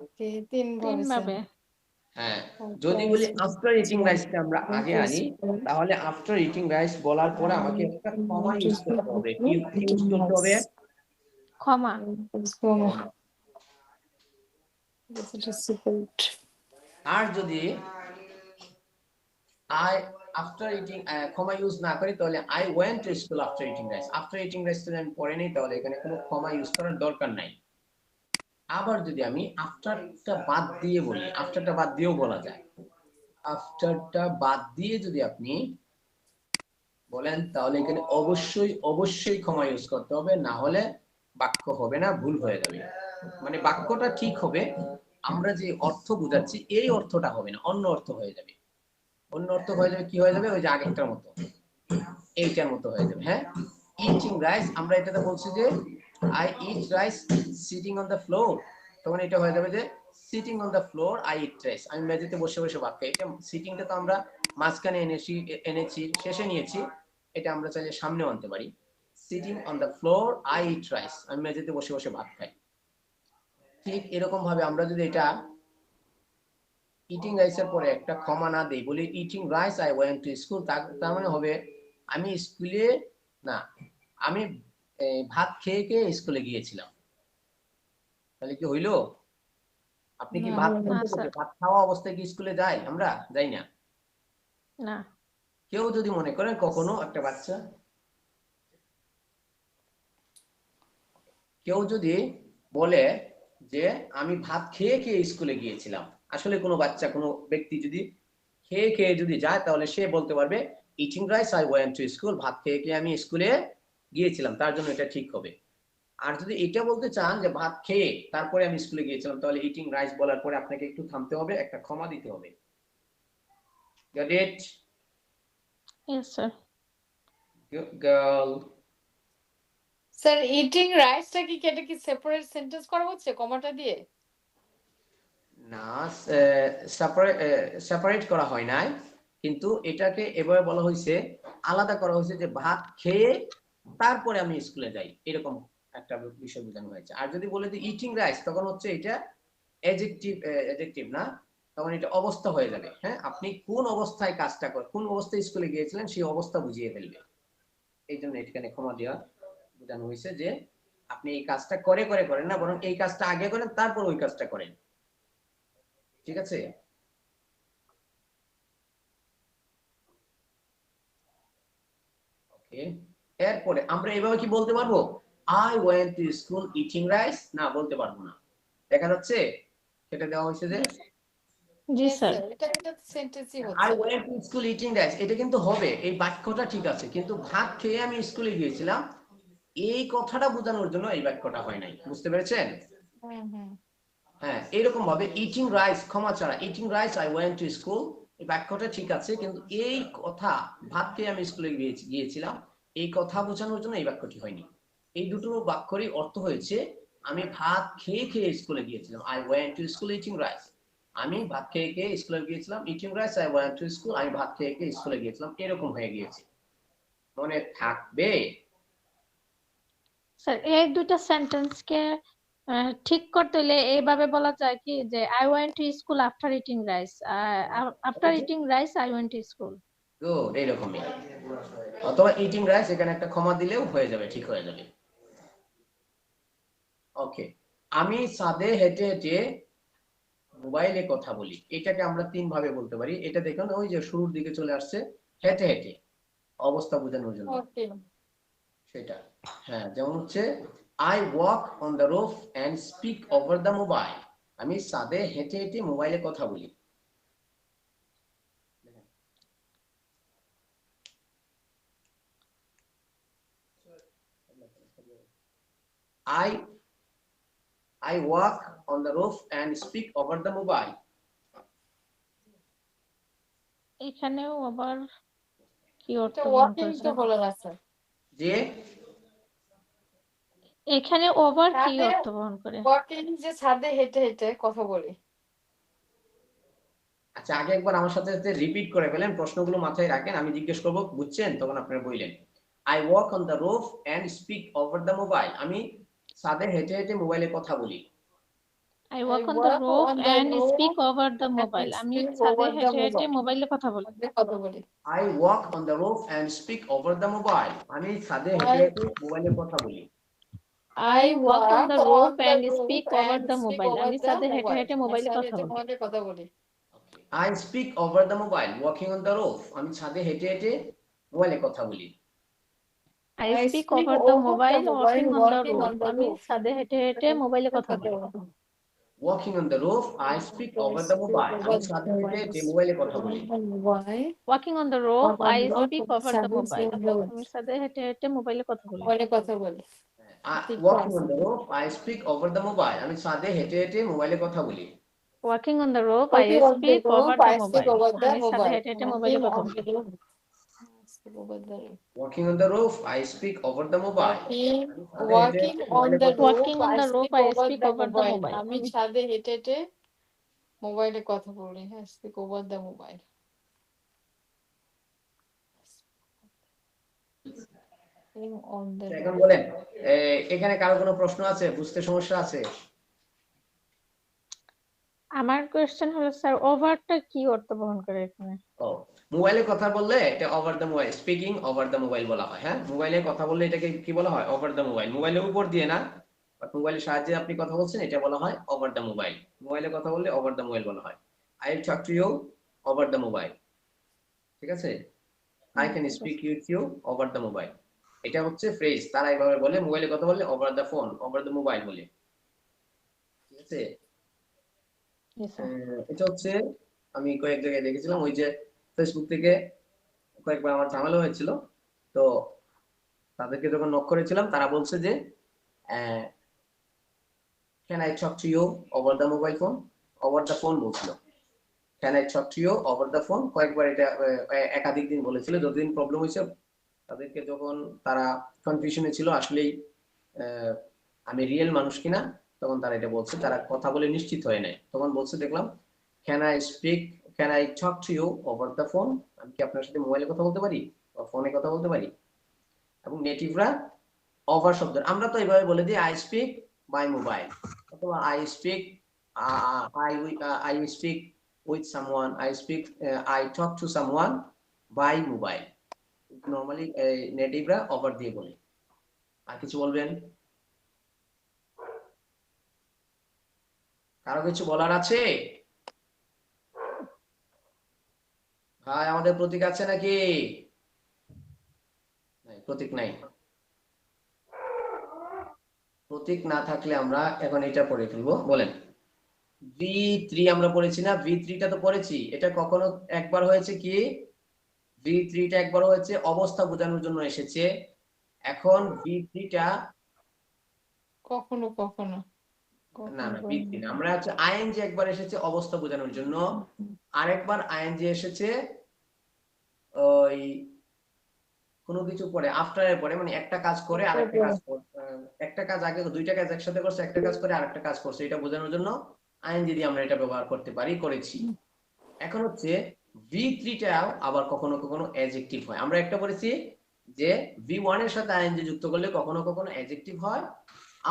Okay, 3 তিন ভাবে। হ্যাঁ, যদি বলি আফটার ইটিং রাইসটা আমরা আগে আনি, তাহলে আফটার ইটিং রাইস বলার পরে আমাকে একটা কমা ইউজ করতে হবে। কি ইউজ করতে হবে? ক্ষমা। কমা। This is difficult. আর যদি I after eating comma use না করি, তাহলে I went to school after eating rice. After eating rice যদি আমি পড়ে নিই, তাহলে এখানে কোনো কমা ইউজ করার দরকার নাই। আবার যদি আমি আফটারটা বাদ দিয়ে বলি, আফটারটা বাদ দিয়েও বলা যায়। আফটারটা বাদ দিয়ে যদি আপনি বলেন, তাহলে এখানে অবশ্যই অবশ্যই কমা ইউজ করতে হবে, না হলে বাক্য হবে না, ভুল হয়ে যাবে। মানে বাক্যটা ঠিক হবে, আমরা যে অর্থ বুঝাচ্ছি এই অর্থটা হবে না, অন্য অর্থ হয়ে যাবে। অন্য অর্থ হয়ে যাবে, কি হয়ে যাবে? ওই যে আগেরটার মতো, এইটার মতো হয়ে যাবে। হ্যাঁ, ইটিং রাইস, আমরা এটাতে বলছি যে I eat rice sitting on the floor, তখন এটা হয়ে যাবে যে sitting on the floor I eat rice, আমি মেঝেতে বসে বসে ভাত খাই। এটা সিটিংটা তো আমরা মাঝখানে এনেছি, শেষে নিয়েছি, এটা আমরা চাইলে সামনেও আনতে পারি। Sitting on the floor I eat rice, আমি মেঝেতে বসে বসে ভাত খাই। ঠিক এরকম ভাবে আমরা যদি এটা ইটিং রাইসের পরে একটা কমা না দেই, বলি eating rice I went to school, তার মানে হবে আমি স্কুলে না, আমি ভাত খেয়ে খেয়ে স্কুলে গিয়েছিলাম। তাহলে কি হইলো? আপনি কি ভাত ভাত খাওয়া অবস্থায় কি স্কুলে যাই? আমরা যাই না। না। কেউ যদি মনে করেন কখনো একটা বাচ্চা, কেউ যদি বলে যে আমি ভাত খেয়ে খেয়ে স্কুলে গিয়েছিলাম, আসলে কোনো বাচ্চা, কোনো ব্যক্তি যদি খেয়ে খেয়ে যদি যায়, তাহলে সে বলতে পারবে eating rice I went to school, ভাত খেয়ে খেয়ে আমি স্কুলে গিয়েছিলাম, তার জন্য এটা ঠিক হবে। আর যদি এটা বলতে চান যে ভাত খেয়ে তারপরে আমি স্কুলে গিয়েছিলাম, তাহলে ইটিং রাইস বলার পরে আপনাকে একটু থামতে হবে, একটা কমা দিতে হবে। Got it? Yes, sir. Good girl. Sir eating রাইসটা কি কেটে কি সেপারেট সেন্টেন্স করা হচ্ছে কমাটা দিয়ে? না, সেপারেট করা হয় নাই, কিন্তু এটাকে এভাবে বলা হয়েছে, আলাদা করা হয়েছে যে ভাত খেয়ে তারপরে আমি স্কুলে যাই, এরকম একটা বিষয় বোঝানো হয়েছে। আর যদি বলে যে ইটিং রাইস, তখন হচ্ছে এটা অ্যাডজেক্টিভ না, তখন এটা অবস্থা হয়ে যাবে। হ্যাঁ, আপনি কোন অবস্থায় কাজটা করেন, কোন অবস্থায় স্কুলে গিয়েছিলেন, সেই অবস্থা বুঝিয়ে ফেলবে। এই জন্য এখানে ক্ষমা দেওয়া বোঝানো হয়েছে যে আপনি এই কাজটা করে করে করেন না, বরং এই কাজটা আগে করেন, তারপর ওই কাজটা করেন। ঠিক আছে? ওকে, এরপরে আমরা এভাবে কি বলতে পারবো I went to school eating rice? না, বলতে পারবো না। দেখা যাচ্ছে সেটা দেওয়া হয়েছে যে জি স্যার। এটা সেন্টেন্সই আই হচ্ছে। Went to school eating rice, এটা কিন্তু হবে, এই বাক্যটা ঠিক আছে, কিন্তু ভাত খেয়ে আমি স্কুলে গিয়েছিলাম, এই কথাটা বোঝানোর জন্য এই বাক্যটা হয় নাই। বুঝতে পেরেছেন? হ্যাঁ, এরকম ভাবে ইটিং রাইস ক্ষমা ছাড়া, eating rice I went to school, এই বাক্যটা ঠিক আছে, কিন্তু এই কথা ভাত খেয়ে আমি স্কুলে গিয়েছিলাম, এই কথা বোঝানোর জন্য এই বাক্যটি হয়নি। এই দুটো বাক্যরই অর্থ হয়েছে আমি ভাত খেয়ে খেয়ে স্কুলে গিয়েছিলাম, I went to school eating rice. আমি ভাত খেয়ে খেয়ে স্কুলে গিয়েছিলাম, eating rice I went to school, আমি ভাত খেয়ে খেয়ে স্কুলে গিয়েছিলাম, এরকম হয়ে গিয়েছে। মনে থাকবে? স্যার এই দুটো সেন্টেন্সকে ঠিক করতে হলে এইভাবে বলা যায় কি যে I went to school after eating rice, after eating rice I went to school. Good, এরকমই। অথবা ইটিং রাইস, এখানে একটা কমা দিলেও হয়ে যাবে, ঠিক হয়ে যাবে। ওকে, আমি ছাদে হেঁটে হেঁটে মোবাইলে কথা বলি, এটাকে আমরা 3 ভাবে বলতে পারি। এটা দেখুন, ওই যে শুরুর দিকে চলে আসছে, হেঁটে হেঁটে, অবস্থা বোঝানোর জন্য সেটা। হ্যাঁ, যেমন হচ্ছে I walk on the roof and speak over the mobile, আমি ছাদে হেঁটে হেঁটে মোবাইলে কথা বলি। I walk on the roof and speak over the mobile. এখানেও আবার কি অর্থ এটা বহন ওয়াকিং করেছে? তো হলো না স্যার। যে এখানে ওভার কি ছাদে অর্থ বহন করে? ওয়াকিং যে ছাদে হেঁটে হেঁটে কথা বলি। আচ্ছা, আগে একবার আমার সাথে সাথে রিপিট করে ফেলেন, প্রশ্নগুলো মাথায় রাখেন, আমি জিজ্ঞেস করব, বুঝছেন? তখন আপনারা বললেন। I walk on the roof and speak over the mobile. আমি ছাদে হেঁটে হেঁটে মোবাইলে কথা বলি। I walk on the roof and speak over the mobile. আমি ছাদে হেঁটে হেঁটে মোবাইলে কথা বলি। কথা বলি। I walk on the roof and speak over the mobile. আমি ছাদে হেঁটে হেঁটে মোবাইলে কথা বলি। I walk on the roof and speak over the mobile. আমি ছাদে হেঁটে হেঁটে মোবাইলে কথা বলি। I speak over the mobile walking on the roof. আমি ছাদে হেঁটে হেঁটে মোবাইলে কথা বলি। I speak over the mobile walking on the roof. আমি ছাদে হেঁটে হেঁটে মোবাইলে কথা বলি। Walking on the roof, I speak over the mobile. আমি ছাদে হেঁটে হেঁটে মোবাইলে কথা বলি। Walking on the roof, I speak over the mobile. আমি ছাদে হেঁটে হেঁটে মোবাইলে কথা বলি। Walking on the roof, I speak over the mobile. আমি ছাদে হেঁটে হেঁটে মোবাইলে কথা বলি। Walking on the roof, I speak over the mobile. আমি ছাদে হেঁটে হেঁটে মোবাইলে কথা বলি। Walking on the roof, I speak over the mobile. Walking on the roof, I speak over the mobile. আমি ছাদে হেঁটে হেঁটে মোবাইলে কথা বলি। হ্যাঁ, speak over the mobile. On the এখন বলেন, এখানে কারো কোনো প্রশ্ন আছে? বুঝতে সমস্যা আছে? আমার কোয়েশ্চেন হলো স্যার, ওভারটা কি অর্থ বহন করে এখানে? ও, মোবাইলে কথা বললে এটা over the mobile, speaking over the mobile বলা হয়। হ্যাঁ, মোবাইলে কথা বললে এটাকে কি বলা হয়? Over the mobile. মোবাইলের উপর দিয়ে না, বাট মোবাইলের সাহায্যে আপনি কথা বলছেন, এটা বলা হয় ওভার দ্য মোবাইল। মোবাইলে কথা বললে ওভার দ্য মোবাইল বলা হয়। I will talk to you over the mobile. ঠিক আছে? I can speak with you over the mobile. এটা হচ্ছে ফ্রেজ, তারা এইভাবে বলে। মোবাইলে কথা বললে over the phone, over the mobile বলে। ঠিক আছে? এটা হচ্ছে আমি কয়েক জায়গায় দেখেছিলাম, ওই যে ফেসবুক থেকে কয়েকবার আমার ঝামেলা হয়েছিল, তো তাদেরকে যখন নক করেছিলাম তারা বলছে যে can I talk to you over the mobile phone, over the phone বলছিল। Can I talk to you over the phone কয়েকবার, এটা একাধিক দিন বলেছিল। যতদিন প্রবলেম হয়েছে তাদেরকে, যখন তারা কনফিউশনে ছিল আসলেই আমি রিয়েল মানুষ কিনা, তখন তারা এটা বলছে। তারা কথা বলে নিশ্চিত হয়ে নেয়, তখন বলছে দেখলাম can I talk to you over the phone, আমি কি আপনার সাথে মোবাইলে কথা বলতে পারি বা ফোনে কথা বলতে পারি। এবং নেটিভরা ওভার শব্দ, আমরা তো এইভাবে বলে দিই আই স্পিক বাই মোবাইল, অথবা I speak with someone, I talk to someone by mobile. Normally নেটিভরা ওভার দিয়ে বলে। আর কিছু বলবেন? কারো কিছু বলার আছে? ভাই, আমাদের প্রতীক আছে নাকি? প্রতীক নাই। প্রতীক না থাকলে আমরা এখন এটা পড়ে ফেলবো। বলেন, V3 আমরা পড়েছি না? V3টা তো পড়েছি। এটা কখনো একবার হয়েছে কি, V3টা একবার হয়েছে অবস্থা বোঝানোর জন্য এসেছে। এখন V3টা কখনো না, V3 না, আমরা হচ্ছে আইএনজি একবার এসেছে অবস্থা বোঝানোর জন্য, আরেকবার আইএনজি এসেছে ওই কোনো কিছু পরে, আফটারের পরে, মানে একটা কাজ করে আরেকটা কাজ, একটা কাজ আগে, দুইটা কাজ একসাথে করছে, একটা কাজ করে আরেকটা কাজ করছে, এটা বোঝানোর জন্য আইএনজি দিয়ে আমরা এটা ব্যবহার করতে পারি, করেছি। এখন হচ্ছে V3টাও আবার কখনো কখনো অ্যাডজেক্টিভ হয়। আমরা একটা বলেছি যে V1 এর সাথে আইএনজি যুক্ত করলে কখনো কখনো অ্যাডজেক্টিভ হয়,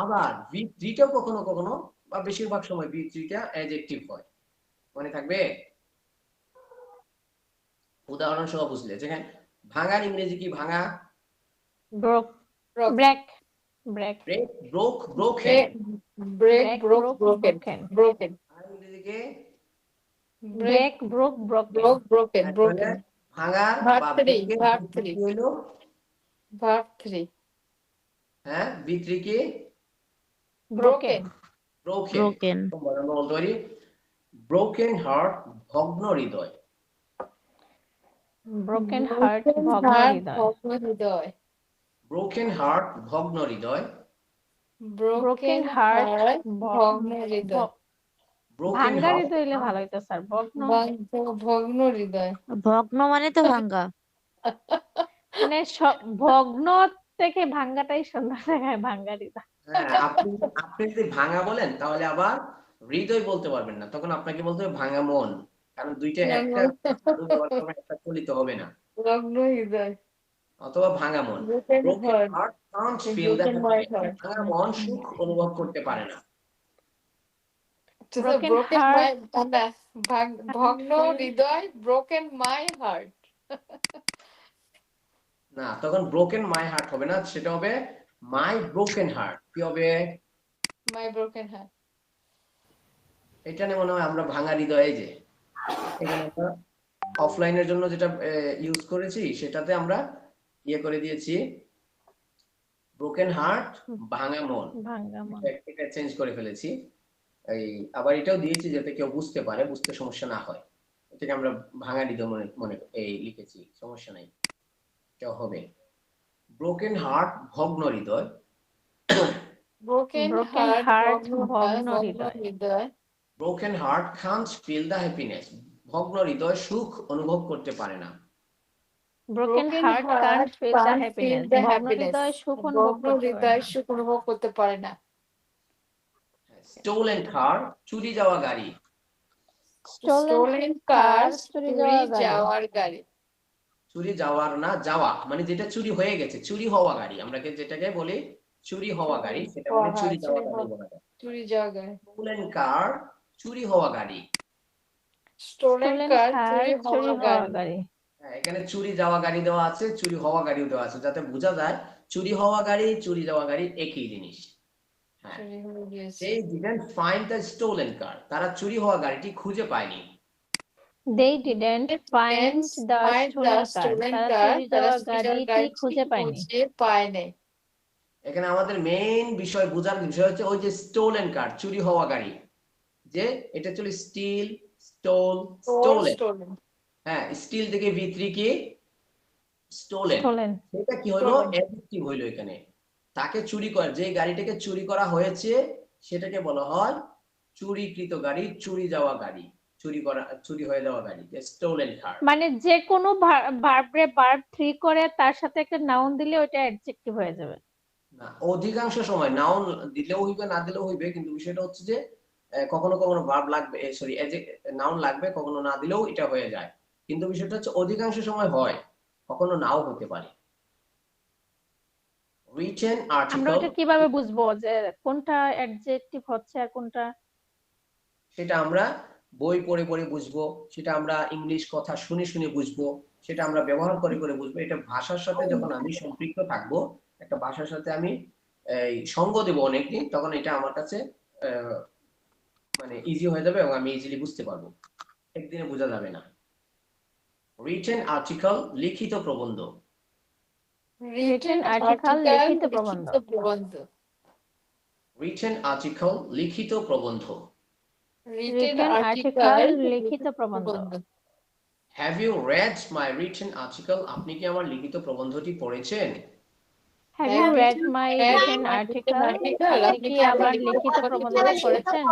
আবার V3টাও কখনো কখনো বা বেশিরভাগ সময় V3টা অ্যাডজেক্টিভ হয়। মনে থাকবে? উদাহরণ সহ বুঝলে, যেখানে ভাঙার ইংরেজি কি? ভাঙা broke, break, break, broke, broken. broken. আর ইংরেজি কি? Break, broke, broken. broken. ভাঙার Verb বা three, ব্রোকেন verb কি three. হইলো? Verb 3. হ্যাঁ, V3 কি? Broken. ব্রোকেন। আমরা বলতে পারি ব্রোকেন হার্ট, ভগ্ন হৃদয়। ব্রোকেন হার্ট, ভগ্ন হৃদয়। ব্রোকেন হার্ট, ভগ্ন হৃদয়। ব্রোকেন heart, হার্ট ভগ্ন হৃদয় ব্রোকেন ভাঙ্গা হার্ট হৃদয় হইলে ভালো হইতো স্যার, ভগ্ন ভগ্ন হৃদয় ভগ্ন মানে তো ভাঙ্গা। মানে ভগ্ন থেকে ভাঙ্গাটাই সুন্দর দেখায়, ভাঙ্গা হৃদয়। হ্যাঁ, আপনি আপনি যদি ভাঙা বলেন তাহলে আবার হৃদয় বলতে পারবেন না, তখন আপনাকে বলতে হবে ভাঙা মন, কারণ দুইটা একটা ব্যবহার করবেন, একটা চলিত হবে না। ভগ্ন হৃদয় অথবা ভাঙা মন। Broken broken heart heart can't feel the broken my heart ভাঙা মন সুখ অনুভব করতে পারে না। Broken ব্রোকেন heart মাই ভগ্ন হৃদয় ব্রোকেন মাই হার্ট না, তখন ব্রোকেন মাই হার্ট হবে না, সেটা হবে মাই ব্রোকেন হার্ট। কি হবে? মাই ব্রোকেন হার্ট এটা নিয়ে মনে হয় আমরা ভাঙা হৃদয়ে যে এখানে আমরা অফলাইনের জন্য যেটা ইউজ করেছি সেটাতে আমরা ইয়ে করে দিয়েছি ব্রোকেন হার্ট ভাঙা মন, ভাঙ্গা মন। এটা চেঞ্জ করে ফেলেছি। এই আবার এটাও দিয়েছি যাতে কেউ বুঝতে পারে, বুঝতে সমস্যা না হয়। এটাকে আমরা ভাঙা হৃদয় মনে মনে এই লিখেছি, সমস্যা নাই, এটা হবে ব্রোকেন হার্ট ভগ্ন হৃদয়। ব্রোকেন Broken হার্ট heart, ভগ্ন ভগ্ন হৃদয়। হৃদয় broken heart can't feel the happiness, ভগ্ন হৃদয় সুখ অনুভব করতে পারে না। Broken heart can't feel the happiness, ভগ্ন হৃদয় সুখ অনুভব ভগ্ন করতে পারে হৃদয় না। সুখ অনুভব করতে পারে না স্টোলেন কার চুরি যাওয়া গাড়ি, স্টোলেন কার চুরি চুরি যাওয়া গাড়ি। যাওয়ার গাড়ি চুরি যাওয়ার না যাওয়া মানে যেটা চুরি হয়ে গেছে, চুরি হওয়া গাড়ি আমরা যেটাকে বলি চুরি হওয়া গাড়ি, সেটা বলে চুরি যাওয়া গাড়ি বলা যায়। চুরি যাওয়া গাড়ি স্টোলেন কার চুরি হওয়া গাড়ি। স্টোলেন কার চুরি চুরি হওয়া হওয়া গাড়ি গাড়ি। হ্যাঁ, এখানে চুরি যাওয়া গাড়ি দেওয়া আছে, চুরি হওয়া গাড়িও দেওয়া আছে, যাতে বোঝা যায় চুরি হওয়া গাড়ি চুরি যাওয়া গাড়ি একই জিনিস। হ্যাঁ, চুরি হয়ে গিয়েছে they didn't find the stolen car, তারা চুরি হওয়া গাড়িটি খুঁজে পায়নি। They didn't find the stolen car, তারা চুরি যাওয়া গাড়িটি খুঁজে পায়নি। পায়নি এখানে আমাদের মেইন বিষয় বোঝার বিষয় হচ্ছে ওই যে স্টোলেন কার চুরি হওয়া গাড়ি, যে এটা চলে স্টিল স্টোলেন। স্টোলেন হ্যাঁ, স্টিল থেকে V3 কি স্টোলেন, Stolen, সেটা কি হলো অ্যাডজেক্টিভ হইলো এখানে। তাকে চুরি করা, যে গাড়িটাকে চুরি করা হয়েছে সেটাকে বলা হয় চুরিকৃত গাড়ি, চুরি যাওয়া গাড়ি, চুরি হয়ে যাওয়া গাড়ি, স্টোলেন কার। মানে যে কোনো ভার্বে ভার্ব 3 করে তার সাথে একটা নাউন দিলে ওটা অ্যাডজেক্টিভ হয়ে যাবে। না, অধিকাংশ সময় নাউন দিলেও হইবে না দিলেও হইবে, কিন্তু বিষয়টা হচ্ছে যে কখনো কখনো ভার্ব লাগবে, সরি নাউন লাগবে, কখনো না দিলেও এটা হয়ে যায়, কিন্তু বিষয়টা হচ্ছে অধিকাংশ সময় হয়, কখনো নাও হতে পারে। রিটেন আমরা আর্টিকেল, ওটা কিভাবে বুঝবো যে কোনটা অ্যাডজেক্টিভ হচ্ছে আর কোনটা? সেটা আমরা বই পড়ে পড়ে বুঝবো, সেটা আমরা ইংলিশ কথা শুনে শুনে বুঝবো, সেটা আমরা ব্যবহার করে করে বুঝবো। এটা ভাষার সাথে যখন আমি সম্পৃক্ত থাকবো, একটা ভাষার সাথে আমি এই সঙ্গ দেবো অনেকদিন, তখন এটা আমার কাছে মানে ইজি হয়ে যাবে এবং আমি ইজিলি বুঝতে পারবো, একদিনে বোঝা যাবে না। রিটেন আর্টিকেল লিখিত প্রবন্ধ, রিটেন আর্টিকেল লিখিত প্রবন্ধ। রিটেন আর্টিকেল লিখিত প্রবন্ধ। রিটেন আর্টিকেল লিখিত প্রবন্ধ। Have you read my written article, আপনি কি আমার লিখিত প্রবন্ধটি পড়েছেন? Have you read my written article, আপনি কি আমার লিখিত প্রবন্ধটি পড়েছেন?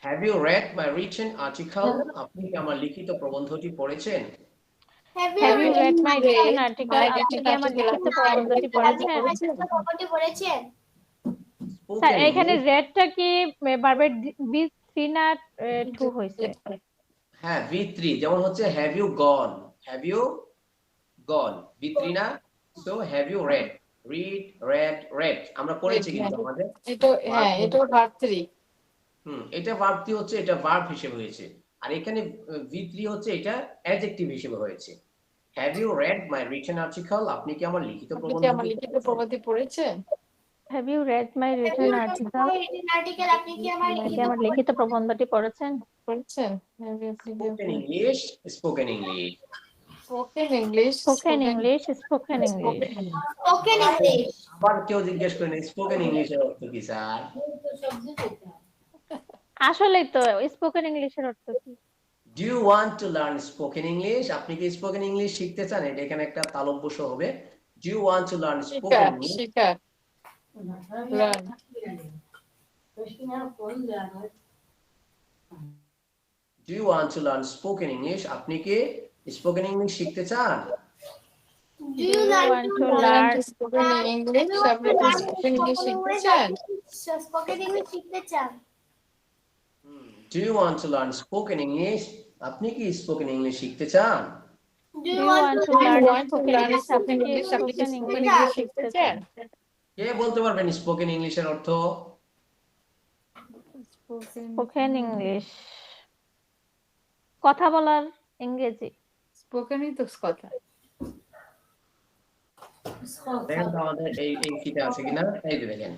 Have you read my written article, আপনি কি আমার লিখিত প্রবন্ধটি পড়েছেন? Have you read my written article, আপনি কি আমার লিখিত প্রবন্ধটি পড়েছেন? স্যার এখানে রেডটা কি ভার্বের V3 না 2 হইছে? হ্যাঁ, V3 যেমন হচ্ছে have you gone, have you gone V3 না, so have you read, read আমরা পড়েছি কিন্তু আমাদের এটা হ্যাঁ এটা ভার্ব 3 এটা ভার্ব 3 হচ্ছে, এটা ভার্ব হিসেবে হয়েছে, আর এখানে V3 হচ্ছে এটা অ্যাডজেক্টিভ হিসেবে হয়েছে। Have you read my written article, আপনি কি আমার লিখিত প্রবন্ধটি পড়েছেন? Have you read my written article, আপনি কি আমার আমার লিখিত প্রবন্ধটি পড়েছেন? পড়েছেন? Spoken English, spoken English, spoken English spoken English, spoken English. আবার কেউ জিজ্ঞেস করেন স্পোকেন ইংলিশের অর্থ কি স্যার? আসলেই তো স্পোকেন ইংলিশের অর্থ কি? Do you want to learn spoken English, আপনি কি স্পোকেন ইংলিশ শিখতে চান? এটা এখানে একটা তালব্য সহ হবে, do you want to learn spoken English, Learn. Do you want to learn spoken English? আপনি কি স্পোকেন ইংলিশ শিখতে চান? Do you want to Learn to spoken English. আপনি কি spoken English শিখতে চান? spoken English শিখতে চান? Do you want to learn spoken English? আপনি কি স্পোকেন ইংলিশ শিখতে চান? Do Do you you want want to to You learn want to spoken learn English? spoken আপনি কি English? আপনি কি spoken spoken English English শিখতে চান? কে বলতে পারবেন স্পোকেন ইংলিশের অর্থ? স্পোকেন ইংলিশ কথা বলার ইংরেজি। স্পোকেনই তো কথা। দেখেন তো আমাদের এই কিটা আছে কিনা, এই যে দেখেন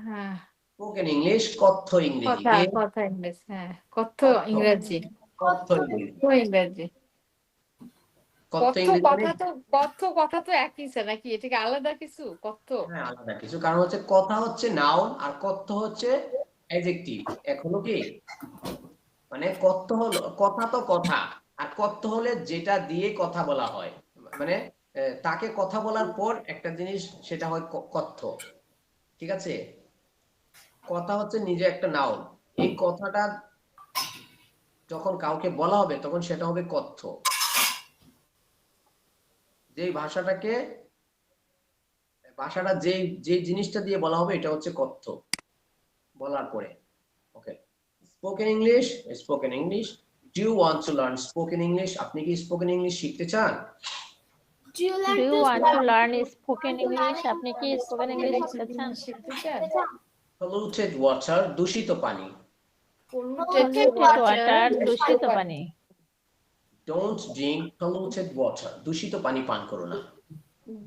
হ্যাঁ, স্পোকেন ইংলিশ, কথ্য ইংরেজি। কথা কে? কথা ইংলিশ। হ্যাঁ, কথ্য ইংরেজি। কথ্য ইংরেজি। কথ্য ইংরেজি। কথ্য কথ্য ইংরেজি মানে কথা তো একই স্যার, নাকি এটা কি আলাদা কিছু? কথ্য হ্যাঁ আলাদা কিছু, কারণ হচ্ছে কথা হচ্ছে নাউন আর কথ্য হচ্ছে অ্যাডজেক্টিভ। এখনো কি মানে কথ্য হলো, কথা তো কথা, আর কথ্য হলে যেটা দিয়ে কথা বলা হয়, মানে তাকে কথা বলার পর একটা জিনিস, সেটা হয় কথ্য। ঠিক আছে, কথা হচ্ছে নিজে একটা নাউন, এই কথাটা যখন কাউকে বলা হবে তখন সেটা হবে কথ্য। যেই ভাষাটা যে জিনিসটা দিয়ে বলা হবে এটা হচ্ছে কথ্য বলার পরে। Okay, spoken English. Spoken English, do you want to learn spoken English? আপনি কি স্পোকেন ইংলিশ শিখতে চান? Do you Do you want to learn spoken English? learn আপনি কি স্পোকেন ইংলিশ শিখতে চান? শিখতে চান? পলিউটেড ওয়াটার, দূষিত পানি। Polluted Polluted water, দূষিত পানি। ডোন্ট ড্রিঙ্ক পলিউটেড ওয়াটার, দূষিত পানি পান করো না।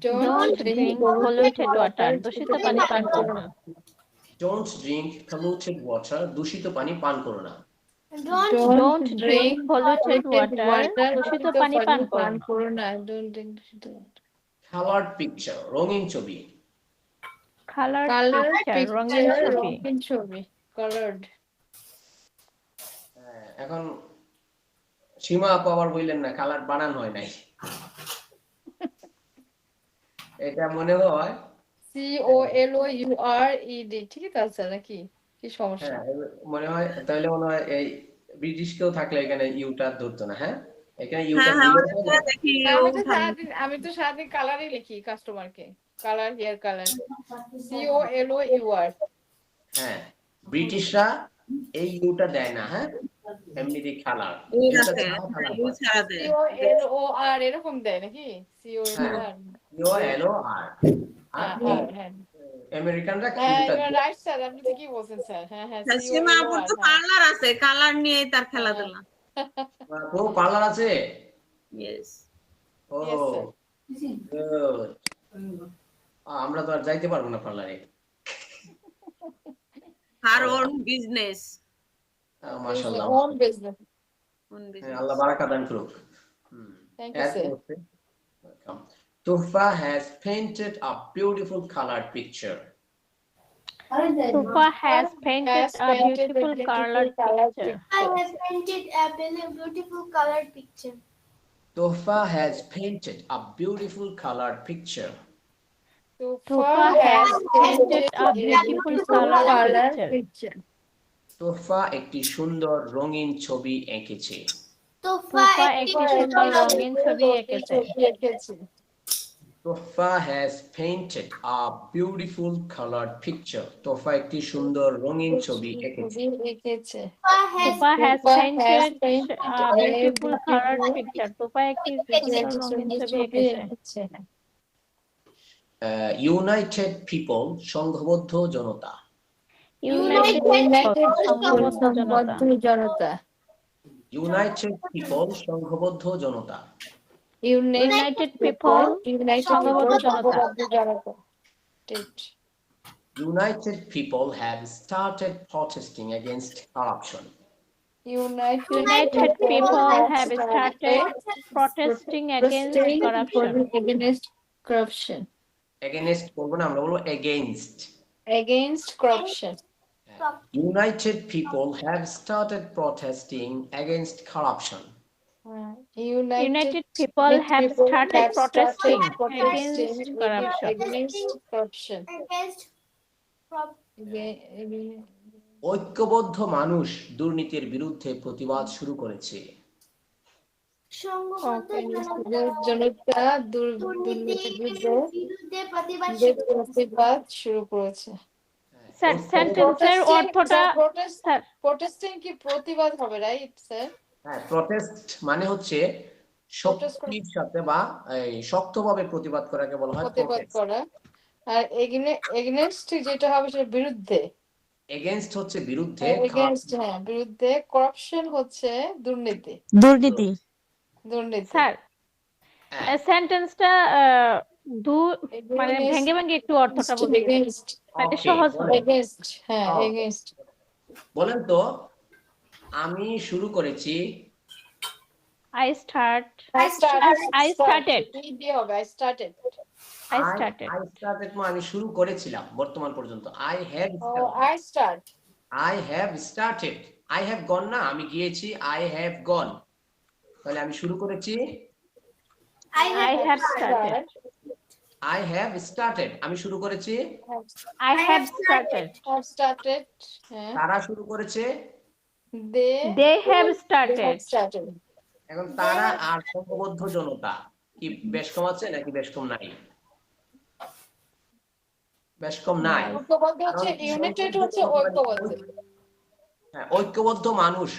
Don't drink polluted water, দূষিত পানি পান করো না। ডোন্ট ড্রিঙ্ক পলিউটেড ওয়াটার, দূষিত পানি পান করো না। Don't drink polluted water, দূষিত পানি পান করো না। করো না। Don't drink দূষিত water. কালার্ড পিকচার, রঙিন ছবি। Colored Colored picture, রঙিন picture, ছবি। রঙিন ছবি। Colored. এখন সীমা আপু আবার বললেন না কালার বানান হয় নাই, এটা মনে হয় COLOURED, ঠিকই তো আছে নাকি? কি সমস্যা? হ্যাঁ মনে হয়, তাহলে মনে হয় এই ব্রিটিশ কেউ থাকলে এখানে ইউটা ধরতো না। হ্যাঁ, এখানে ইউটা দেখি আমি তো সারাদিন কালারই লিখি কাস্টমারকে। Colour, hair colour. COLOUR। হ্যাঁ, ব্রিটিশরা এই ইউটা দেয় না। হ্যাঁ, এমনিতেই কালার, COLOR এরকম দেয় নাকি? COLOR। আর আমেরিকানরা হ্যাঁ, ইউটা দেয়। রাইট স্যার, আপনি ঠিকই বলছেন স্যার। হ্যাঁ হ্যাঁ, সীমা আপুর তো পার্লার আছে, কালার নিয়ে তার খেলাধুলা। ও পার্লার আছে? ইয়েস। Oh good. আমরা তো আর যাইতে পারবো না পার্লারে। Her own business. মাশাআল্লাহ, ওন বিজনেস। আল্লাহ বারাকা দান করুক। Thank you sir. Welcome. Tuhfa has painted a beautiful colored picture. Tufa has painted a beautiful colored picture. I have painted a beautiful colored picture. Tuhfa has painted a beautiful colored picture. Tufa has painted a beautiful colored picture. Tuhfa একটি সুন্দর রঙিন ছবি এঁকেছে। Tufa একটি সুন্দর রঙিন ছবি এঁকেছে। Tuhfa has painted a beautiful colored picture. Tuhfa একটি সুন্দর রঙিন ছবি এঁকেছে। Tufa has painted a beautiful colored picture. Tufa একটি সুন্দর রঙিন ছবি এঁকেছে। United people, সংঘবদ্ধ জনতা। United people, সংঘবদ্ধ জনতা। United people, সংঘবদ্ধ জনতা। United people, সংঘবদ্ধ জনতা। United people have started protesting against corruption. United people have started protesting against corruption. Against বলবো না, আমরা বলবো against. Against corruption. United people have started protesting against corruption. United people have started protesting against corruption. ঐক্যবদ্ধ মানুষ দুর্নীতির বিরুদ্ধে প্রতিবাদ শুরু করেছে। সংঘবদ্ধ জনতা দুর্নীতির বিরুদ্ধে প্রতিবাদ শুরু করেছে। স্যার সেন্টেন্সের অর্থটা স্যার প্রোটেস্টিং কি প্রতিবাদ হবে, রাইট স্যার? হ্যাঁ, প্রটেস্ট মানে হচ্ছে শক্তির সাথে বা এই শক্তভাবে প্রতিবাদ করাকে বলা হয় প্রতিবাদ প্রটেস্ট। করা। আর এগেনস্ট যেটা হবে সেটা বিরুদ্ধে। এগেইনস্ট হচ্ছে বিরুদ্ধে, এগেনস্ট হ্যাঁ বিরুদ্ধে। করাপশন হচ্ছে দুর্নীতি। স্যার হ্যাঁ, সেন্টেন্সটা মানে ভেঙে ভেঙে একটু অর্থটা বলুন, এগেনস্ট তাহলে Okay, সহজ বলেন। হয়। এগেনস্ট হ্যাঁ হ্যাঁ। এগেনস্ট। বলেন তো, আমি শুরু করেছি। I started. I started. I started. I started. I started. I started মানে আমি শুরু করেছিলাম বর্তমান পর্যন্ত। I have Oh, I start. I have started. I have gone না, আমি গিয়েছি। I have gone, তাহলে আমি শুরু করেছি। I have started. I have started, আমি শুরু করেছি। I have started. Have started. হ্যাঁ। তারা শুরু করেছে। They have started. started. এখন তারা আর সংঘবদ্ধ জনতা কি বেশ কম আছে নাকি বেশ কম নাই? বেশ কম নাই। ঐক্যবদ্ধ হচ্ছে ইউনাইটেড হচ্ছে ঐক্যবদ্ধ। হ্যাঁ, ঐক্যবদ্ধ মানুষ,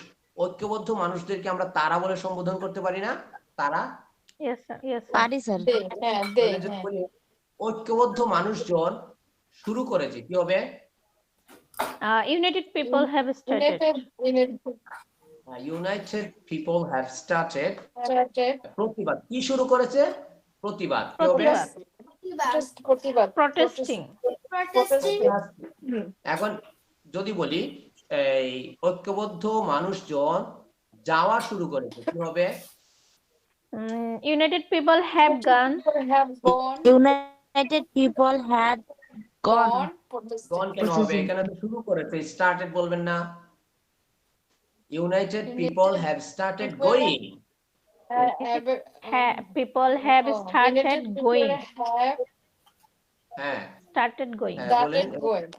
ঐক্যবদ্ধ মানুষদেরকে আমরা তারা বলে সম্বোধন করতে পারি না? তারা। Yes, sir. Yes, sir. দে হ্যাঁ দে তাহলে যদি বলি ঐক্যবদ্ধ মানুষজন শুরু করেছে, কি হবে? United people have started. United people have started. Started. প্রতিবাদ কি শুরু করেছে? প্রতিবাদ কি হবে? প্রতিবাদ। Protesting. এখন যদি বলি এই ঐক্যবদ্ধ মানুষজন যাওয়া শুরু করেছে, কি হবে? United people have gone. Have gone. United people had gone. গন কেন হবে? এখানে তো শুরু করেছে, স্টার্টেড বলবেন না। United people have started going. People have started going. হ্যাঁ, Started going. হ্যাঁ, Started বলেন। going.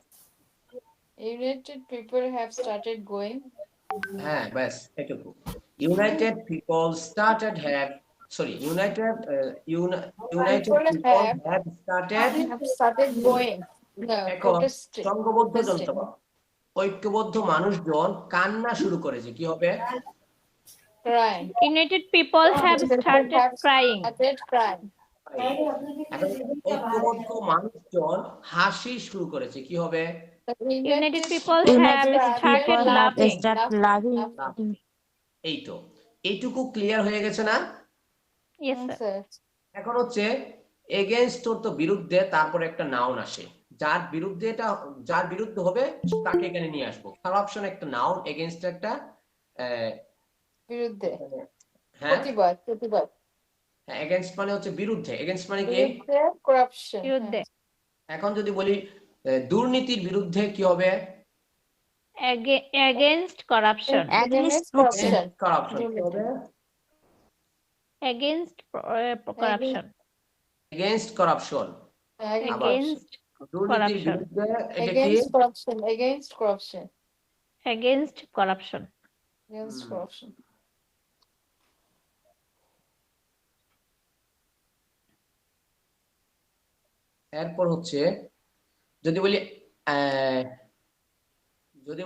United people have started going. হ্যাঁ, ব্যাস এটুকু। United people started have, sorry, United people have started. Have started going. No, এখন protesting. সংঘবদ্ধ জনতা, ঐক্যবদ্ধ মানুষজন কান্না শুরু করেছে, কি হবে? Crying. United people have started crying. Started crying. এখন ঐক্যবদ্ধ মানুষজন হাসি শুরু করেছে, কি হবে? United people have United started people have laughing. started laughing. এই তো, এইটুকু ক্লিয়ার হয়ে গেছে না? Yes, sir. এখন হচ্ছে এগেইনস্ট তো বিরুদ্ধে, তারপরে একটা নাউন আসে, যার বিরুদ্ধে হবে তাকে এখানে নিয়ে আসবো। কারাপশন একটা নাউন, এগেইনস্ট একটা বিরুদ্ধে। হ্যাঁ, প্রতিবাদ। এগেইনস্ট মানে হচ্ছে বিরুদ্ধে। এগেইনস্ট মানে কি? বিরুদ্ধে corruption. বিরুদ্ধে। এখন যদি বলি দুর্নীতির বিরুদ্ধে, কি হবে? Against corruption. Against corruption. Corruption কি হবে? Against corruption. Against corruption. Against দুর্নীতির corruption. বিরুদ্ধে এটা কি? Against corruption. Against corruption. Against corruption. Against corruption. এরপর হচ্ছে যদি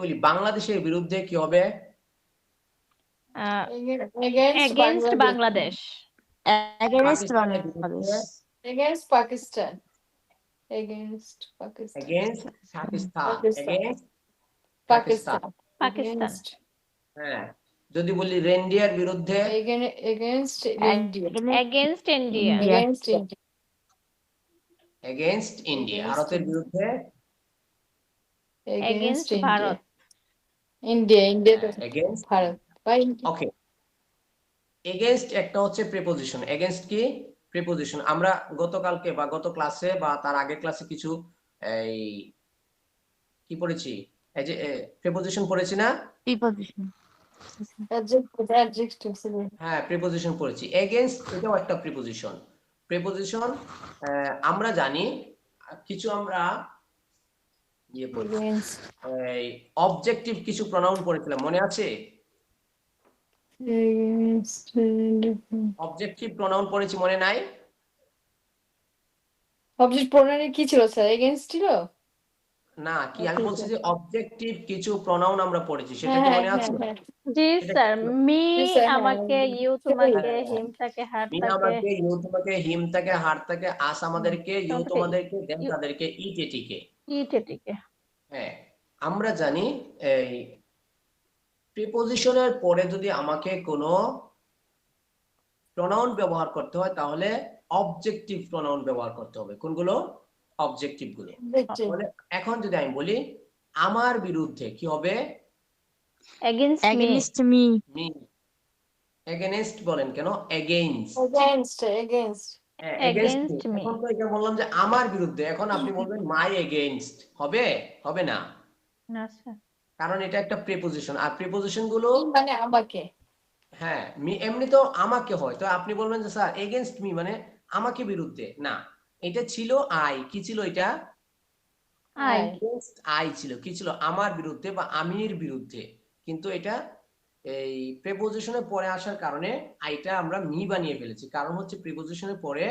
বলি বাংলাদেশের বিরুদ্ধে, কি হবে? Against Bangladesh. Against পাকিস্তানের Bangladesh. বিরুদ্ধে, Against Pakistan. Against Pakistan. against Pakistan, Pakistan. against Pakistan. Pakistan. Against. হ্যাঁ, যদি বলি রেন্ডিয়ার বিরুদ্ধে, Against India. Against India. Against India. against India. Against ভারতের বিরুদ্ধে, Against India. Bharat. India তো against। ভারত বা India. ওকে, এগেইনস্ট একটা হচ্ছে প্রিপোজিশন। এগেইনস্ট কি? প্রিপোজিশন। আমরা গতকালকে বা গত ক্লাসে বা তার আগের ক্লাসে কিছু এই কি পড়েছি, এই যে প্রিপোজিশন পড়েছি না? Preposition. Adjective. হ্যাঁ, প্রিপোজিশন পড়েছি। এগেইনস্ট এটাও একটা প্রিপোজিশন। প্রিপোজিশন আমরা জানি কিছু, আমরা ইয়ে পড়ি against এই অবজেক্টিভ কিছু প্রনাউন পড়েছিলাম, মনে আছে? অবজেক্টিভ প্রনাউন পড়েছি, মনে নাই? অবজেক্ট প্রোনাউনে কি ছিল স্যার? এগেইনস্ট ছিল? না, কি আমি বলছি যে অবজেক্টিভ কিছু প্রনাউন আমরা পড়েছি, সেটা হ্যাঁ কি হ্যাঁ মনে হ্যাঁ আছে? হ্যাঁ জি সেটা স্যার, কি? মি জি স্যার, হ্যাঁ আমাকে, ইউ সেটাই। তোমাকে, হ্যাঁ, হিম তাকে, হার মি তাকে, আমাকে, ইউ তোমাকে, হিম তাকে, হার তাকে, আস আমাদেরকে, ইউ তোমাকে, তোমাদেরকে, দেন তাদেরকে, ইট এটিকে। ইট এটিকে। হ্যাঁ, আমরা জানি এই প্রিপোজিশনের পরে যদি আমাকে কোনো প্রনাউন ব্যবহার করতে হয় তাহলে অবজেক্টিভ প্রনাউন ব্যবহার করতে হবে। কোনগুলো? অবজেক্টিভ গুলো। তাহলে এখন যদি আমি বলি আমার বিরুদ্ধে, কি হবে? Against me. Against me. Me. Against বলেন কেন? এগেইনস্ট। Against Against me. এখন তো এটা বললাম যে আমার বিরুদ্ধে, এখন আপনি বলবেন মাই এগেইনস্ট, হবে? হবে না, না স্যার। কারণ এটা একটা প্রিপোজিশন, আর প্রিপোজিশন গুলো মানে আমাকে। হ্যাঁ এমনি তো আমাকে হয়, তো আপনি বলবেন যে স্যার এগেইনস্ট মি মানে আমাকে বিরুদ্ধে, না, এটা ছিল আই, কি ছিল এটা? আই। আই ছিল, কি ছিল? আমার বিরুদ্ধে বা আমির বিরুদ্ধে, কিন্তু এটা এই প্রিপোজিশনের পরে আসার কারণে আইটা আমরা মি বানিয়ে ফেলেছি, কারণ হচ্ছে প্রিপোজিশনের পরে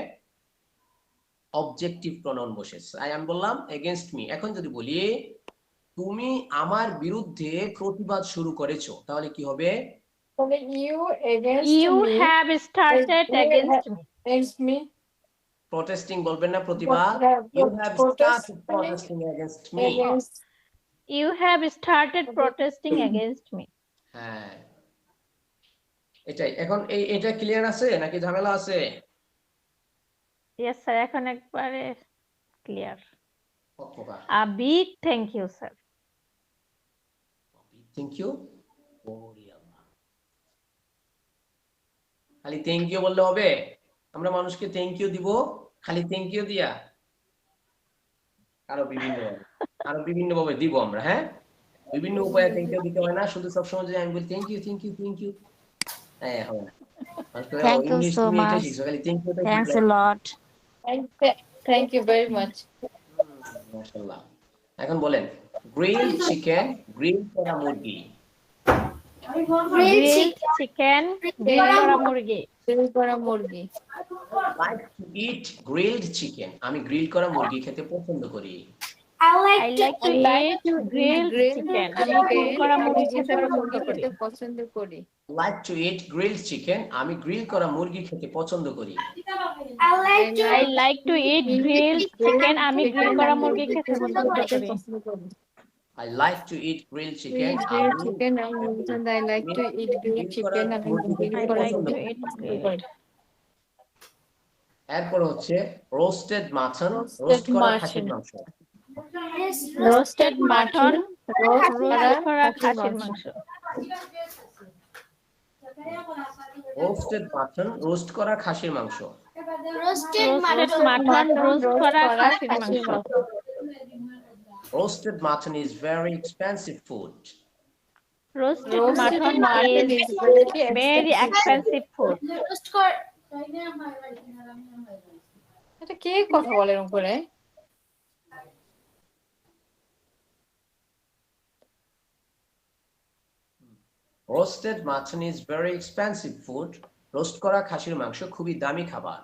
অবজেক্টিভ প্রনাউন বসেছে। আমি বললাম এগেইনস্ট মি। এখন যদি বলি তুমি আমার বিরুদ্ধে প্রতিবাদ শুরু করেছো, তাহলে কি হবে? তাহলে you against you me. Have started against me. Against me. Protesting বলবেন না, প্রতিবাদ। You have started protesting against me. You have started protesting against me. হ্যাঁ, এটাই। এখন এটা ক্লিয়ার আছে নাকি ঝামেলা আছে? ইয়েস স্যার, এখন একবারে clear. Okay, a big thank you sir. Thank you. খালি থ্যাংক ইউ বললে হবে? আমরা মানুষকে থ্যাংক ইউ দিব খালি থ্যাংক ইউ দিয়া? আরো বিভিন্ন ভাবে দিব আমরা। হ্যাঁ, বিভিন্ন উপায়ে থ্যাংক ইউ দিতে হয় না, শুধু সবসময় যদি আমি বলি thank you thank you thank you, হ্যাঁ হবে না। Thank you ইংলিশ so তুমি এটা much. শিখছো, খালি thank you Thanks a lot. Thank you very much. মাশাআল্লাহ। এখন বলেন গ্রিল চিকেন, গ্রিল করা মুরগি। গ্রিল চিকেন, গ্রিল করা মুরগি। গ্রিল করা মুরগি। Like to it grilled chicken, আমি গ্রিল করা মুরগি খেতে পছন্দ করি। I I like like to eat grilled chicken. আমি গ্রিল করা মুরগি খেতে পছন্দ করি। পছন্দ করি। Like to it grilled chicken, আমি গ্রিল করা মুরগি খেতে পছন্দ করি। I like to eat grilled chicken. আমি গ্রিল করা মুরগি খেতে পছন্দ করি। I like to eat grilled chicken, Grilled chicken. I like to eat grilled chicken. আমি গ্রিল I করা like মুরগি to eat পছন্দ grilled. করি। এরপর হচ্ছে রোস্টেড মাটন, রোস্ট করা খাসির মাংস। Roasted mutton, roast করা খাসির মাংস। রোস্টেড মাটন, রোস্ট করা খাসির মাংস। roasted Roasted mutton, roast করা খাসির মাংস। Roasted mutton is very expensive food. Roasted Roasted mutton mutton is is very expensive food. roast কর এটা কে কথা বলে এরকম করে? Roasted mutton is very expensive food. Roast করা খাসির মাংস খুবই দামি খাবার।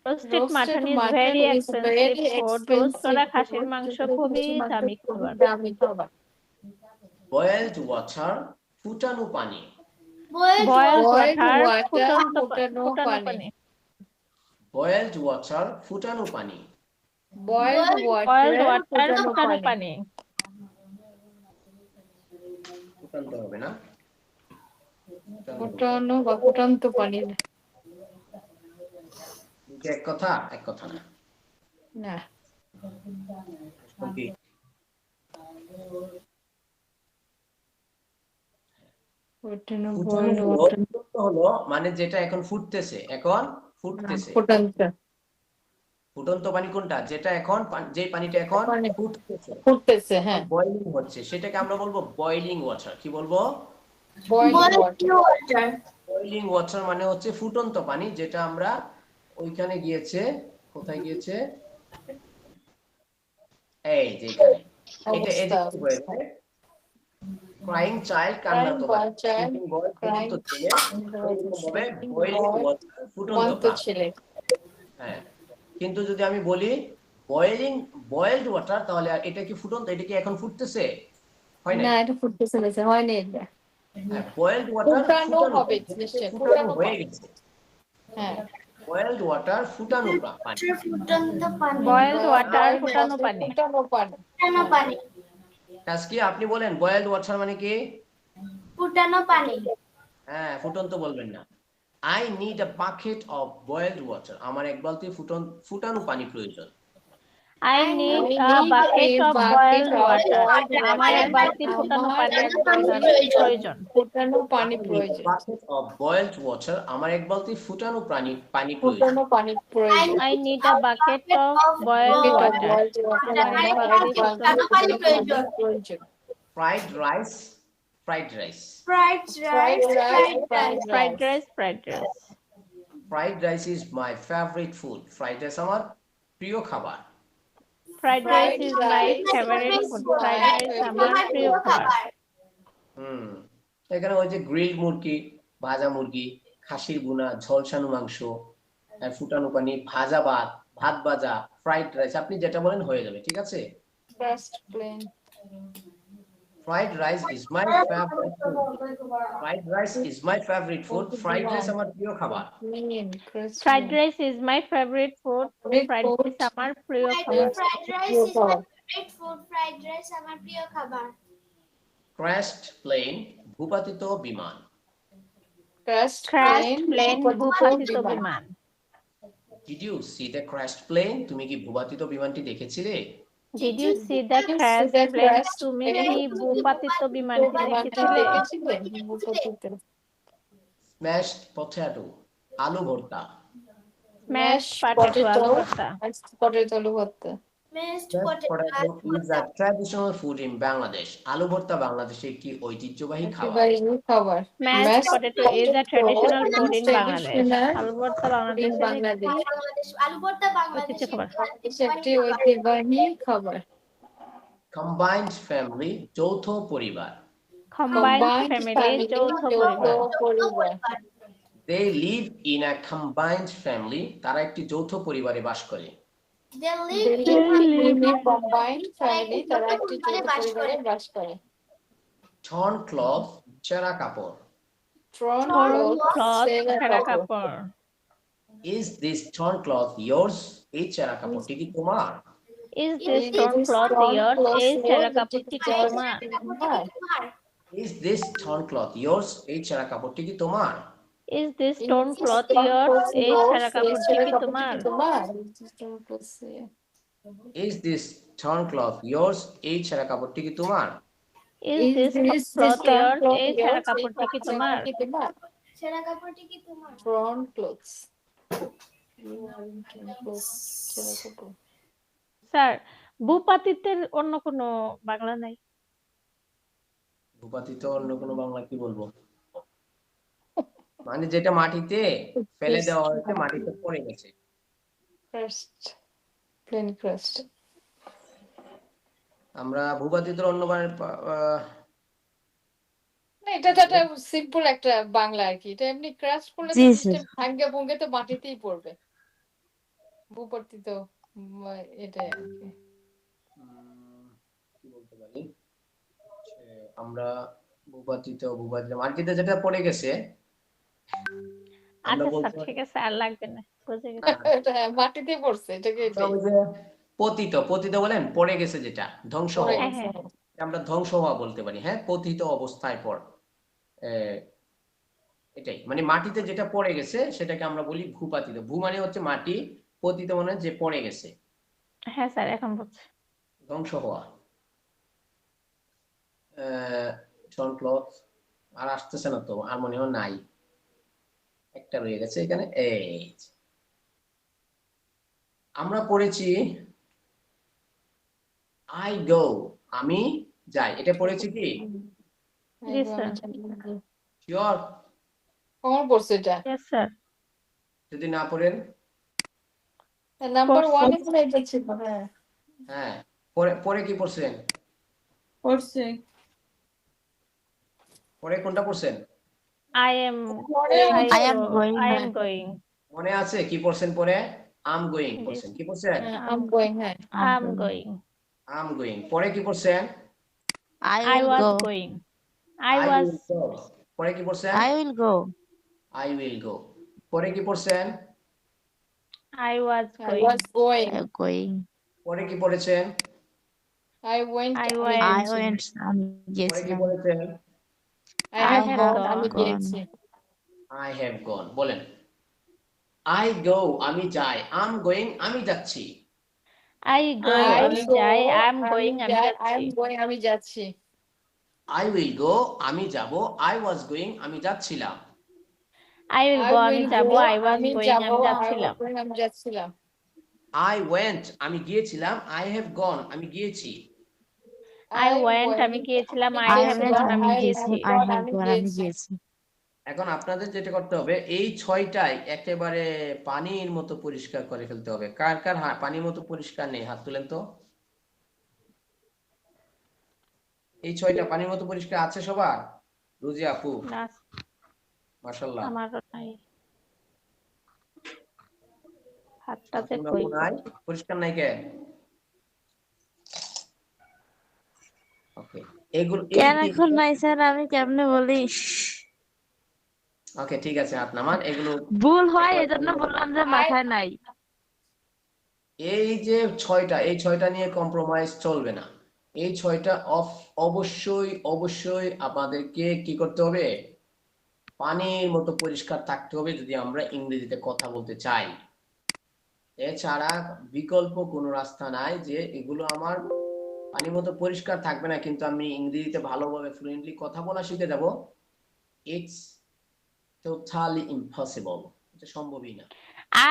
Roasted mutton is very expensive food. Roast করা খাসির মাংস খুবই দামি খাবার। দামি খাবার। Boiled water, ফুটানো পানি। boiled Boiled water, water, ফুটানো ফুটানো পানি। Boiled water, ফুটানো পানি। Boiled Boiled water, water, ফুটানো পানি। ফুটানতে হবে না? ফুটানো বা ফুটন্ত পানি। এক কথা, এক কথা না। না। Okay. ফুটানো ফুটানো boiled water, হলো মানে যেটা এখন ফুটতেছে, এখন ফুটতেছে। ফুটন্ত। ফুটন্ত পানি কোনটা? যেটা এখন যে পানিটা এখন পানি ফুটতেছে, ফুটতেছে, হ্যাঁ। বয়লিং হচ্ছে, সেটাকে আমরা বলবো বয়লিং ওয়াটার। কি বলবো? Boiled water. বয়লিং ওয়াটার মানে হচ্ছে ফুটন্ত পানি, যেটা আমরা ওইখানে গিয়েছে, কোথায় গিয়েছে? এই যে এখানে এটা অবস্থা কি হয়েছে ক্রাইং চাইল্ড কান্নার্ত ফুটন্ত ছেলে এরকম ভাবে বয়েলিং ওয়াটার ফুটন্ত ছেলে। হ্যাঁ কিন্তু যদি আমি বলি বয়েলড ওয়াটার তাহলে এটা কি ফুটন্ত, এটা কি এখন ফুটতেছে? হয় না, না এটা ফুটতেছে না, হয়নি এটা। হ্যাঁ বয়েলড ওয়াটার ফুটানো হবে জিনিসটা, ফুটানো হয়ে গেছে। হ্যাঁ বয়েলড ওয়াটার ফুটানো পানি, ফুটন্ত পানি। বয়েলড ওয়াটার ফুটানো পানি। ফুটানো পানি। ফুটানো পানি। কি আপনি বলেন বয়েলড ওয়াটার মানে কি? ফুটানো পানি। হ্যাঁ ফুটন্ত বলবেন না। I need a bucket of boiled water, আমার এক বালতি ফুটানো পানি প্রয়োজন। I need a bucket of boiled water. আমার এক বালতি ফুটানো পানির প্রয়োজন। ফুটানো পানি প্রয়োজন। বাকেট অফ বয়েলড ওয়াটার, আমার এক বালতি ফুটানো পানি প্রয়োজন। ফুটানো পানি প্রয়োজন। I need a bucket of boiled water. আমার এক বালতি ফুটানো পানি প্রয়োজন। Fried rice Fried rice. Fried rice is my favourite food, fried rice আমার প্রিয় খাবার। Fried rice is my favorite food. Fried rice আমার প্রিয় খাবার। এখানে ওই যে গ্রিল মুরগি, ভাজা মুরগি, খাসির ভুনা, ঝলসানো মাংস, ফুটানো পানি, ভাজা ভাত, ভাত ভাজা, ফ্রাইড রাইস, আপনি যেটা বলেন হয়ে যাবে, ঠিক আছে? Crust plain. Fried rice is my favourite food, fried rice is my favourite food, fried rice আমার প্রিয় খাবার। Fried rice is my favorite food. Fried rice আমার প্রিয় খাবার। Fried rice আমার প্রিয় খাবার। ক্র্যাশড প্লেন, ভূপাতিত বিমান। Crust Crashed plane ভূপাতিত বিমান। Did you see the crashed plane? তুমি কি ভূপাতিত বিমানটি দেখেছিলে? Did you see the crashed plane? তুমি কি ভূপাতিত বিমানটি দেখেছিলে? Smashed potato, আলু ভর্তা। Mashed potato আলু ভর্তা। potato ভর্তা। Mashed Mashed potato potato is a traditional food in Bangladesh. আলু ভর্তা বাংলাদেশের একটি ঐতিহ্যবাহী খাবার। খাবার। Mashed potato is a traditional food in Bangladesh. আলু ভর্তা বাংলাদেশের আলু ভর্তা বাংলাদেশের একটি ঐতিহ্যবাহী খাবার। Combined family, যৌথ পরিবার। combined family যৌথ পরিবার। They live in a combined family. তারা একটি যৌথ পরিবারে বাস করে। They live in a combined family. তারা একটি যৌথ পরিবারে বাস করে। Torn cloth, ছেঁড়া কাপড়। Torn cloth ছেঁড়া কাপড়। Is this torn cloth yours? এই ছেঁড়া কাপড়টি কি তোমার? Is this torn cloth yours? এই ছেঁড়া কাপড়টি কি তোমার? Is this torn cloth yours? এই ছেঁড়া কাপড়টি কি তোমার? Is this torn cloth yours? এই ছেঁড়া কাপড়টি কি তোমার? Is this torn cloth yours? এই ছেঁড়া কাপড়টি কি তোমার? Is this cloth yours? এই ছেঁড়া কাপড়টি কি তোমার? ছেঁড়া কাপড়টি কি তোমার? Torn clothes. স্যার ভূপাতিতের অন্য কোনো বাংলা নাই? ভূপাতিত অন্য কোনো বাংলা কি বলবো? মানে যেটা মাটিতে ফেলে দেওয়া হয়েছে, মাটিতে পড়ে গেছে। Crust. Plain crust. আমরা ভূপাতিতের অন্য এটা তো একটা সিম্পল একটা বাংলা আর কি। এটা এমনি ক্রাশ করলে ভাঙ্গে ভঙ্গে তো মাটিতেই পড়বে। ভূপাতিত এটা আর কি। কি বলতে পারি, আমরা ভূপাতিত মাটিতে যেটা পড়ে গেছে। আচ্ছা স্যার ঠিক আছে, আর লাগবে না, বুঝে গেছি। এটা মাটিতেই পড়ছে, এটাকে পতিত বলেন পড়ে গেছে, যেটা ধ্বংস হওয়া, আমরা ধ্বংস হওয়া বলতে পারি। হ্যাঁ, পতিত অবস্থায় পড়, এটাই মানে মাটিতে যেটা পড়ে গেছে সেটাকে আমরা বলি ভূপাতিত। ভূ মানে হচ্ছে মাটি, পতিত মানে যে পড়ে গেছে। হ্যাঁ স্যার এখন বুঝছি। ধ্বংস হওয়া। torn cloth আর আসতেছে না তো, আর মনে হয় নাই, একটা রয়ে গেছে এখানে। এই আমরা পড়েছি আই গো, আমি যাই, এটা পড়েছি কি? জি স্যার। শিওর? কোন পড়ছে এটা? Yes sir. যদি না পড়েন নাম্বার 1 এ এটা ছিল। হ্যাঁ, পরে কি পড়ছেন? করছি। পরে কোনটা পড়ছেন? I am পরে I I am go going. I am going. মনে আছে কি পড়ছেন পরে? আম গোয়িং This পড়ছেন। কি পড়ছেন? I'm going, হ্যাঁ। I'm going. Um going. পরে কি পড়ছেন? I I will was go. going. I I was will go। পরে কি পড়ছেন? I will go. I will go। পরে কি পড়ছেন? I was I going. was going. Going. পরে কি পড়েছেন? I went, I আমি went. I গেছি। went. আমি পরে কি গেছিলাম। পড়েছেন? I I have have gone, gone. আমি গিয়েছি। I have gone। বলেন। I go আমি যাই। I'm going আমি যাচ্ছি। I go I আমি go, যাই I'm আমি going আমি যাই, যাচ্ছি। I'm going, আমি যাচ্ছি। I will go আমি যাব। I was going আমি যাচ্ছিলাম। I will I go আমি will যাব go, I was আমি going যাব, আমি I was যাচ্ছিলাম। going, আমি যাচ্ছিলাম। I went আমি গিয়েছিলাম। I have gone আমি গিয়েছি। I went আমি গিয়েছিলাম I I have went. gone আমি আমি I গেছি। গিয়েছি। have I gone, have আমি gone. আমি গিয়েছি। গেছি। এখন আপনাদের যেটা করতে হবে এই 6টাই একেবারে পানির মতো পরিষ্কার করে ফেলতে হবে। কার কার পানির মতো পরিষ্কার নেই হাত তুলেন তো। এই 6টা পানির মতো পরিষ্কার আছে সবার? রুজি আপু না মাশাআল্লাহ। আমারও নাই। হাতটা যে ফাতিমা কই আপু নাই, পরিষ্কার নাই কেন? ওকে এগুলো কেন এখন নাই স্যার? আমি কেমনে বলি? ওকে ঠিক আছে হাত নামান। এগুলো ভুল হয় এজন্য বললাম যে মাথায় নাই। এই যে 6টা এই 6টা নিয়ে কম্প্রোমাইজ চলবে না। এই 6টা অবশ্যই অবশ্যই আমাদেরকে কি করতে হবে? পানির মতো পরিষ্কার থাকতে হবে যদি আমরা ইংরেজিতে কথা বলতে চাই। এছাড়া বিকল্প কোনো রাস্তা নাই যে এগুলো আমার পানির মতো পরিষ্কার থাকবে না কিন্তু আমি ইংরেজিতে ভালোভাবে ফ্লুয়েন্টলি কথা বলা শিখে যাব। It's totally impossible. এটা সম্ভবই না।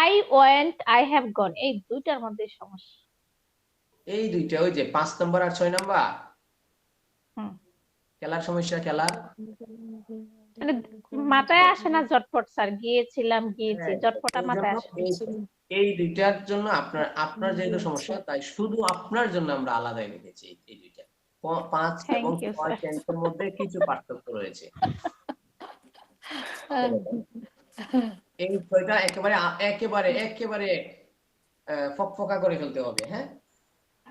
I went I have gone এই দুইটার মধ্যে সমস্যা। এই দুইটা ওই যে 5 নাম্বার আর 6 নাম্বার হুম। খেলার সমস্যা খেলার মানে মাথায় আসে না ঝটপট স্যার গিয়েছিলাম গিয়েছি হ্যাঁ, ঝটপট এই মাথায় জন্য আসে না। এই দুইটার জন্য আপনার যেহেতু সমস্যা তাই শুধু আপনার জন্য আমরা আলাদাই লিখেছি এই দুইটা। 5 এবং Thank you, 6 sir. টেন্সের মধ্যে কিছু পার্থক্য রয়েছে। এই 6টা একেবারে একেবারে একেবারে ফকফকা করে ফেলতে হবে। হ্যাঁ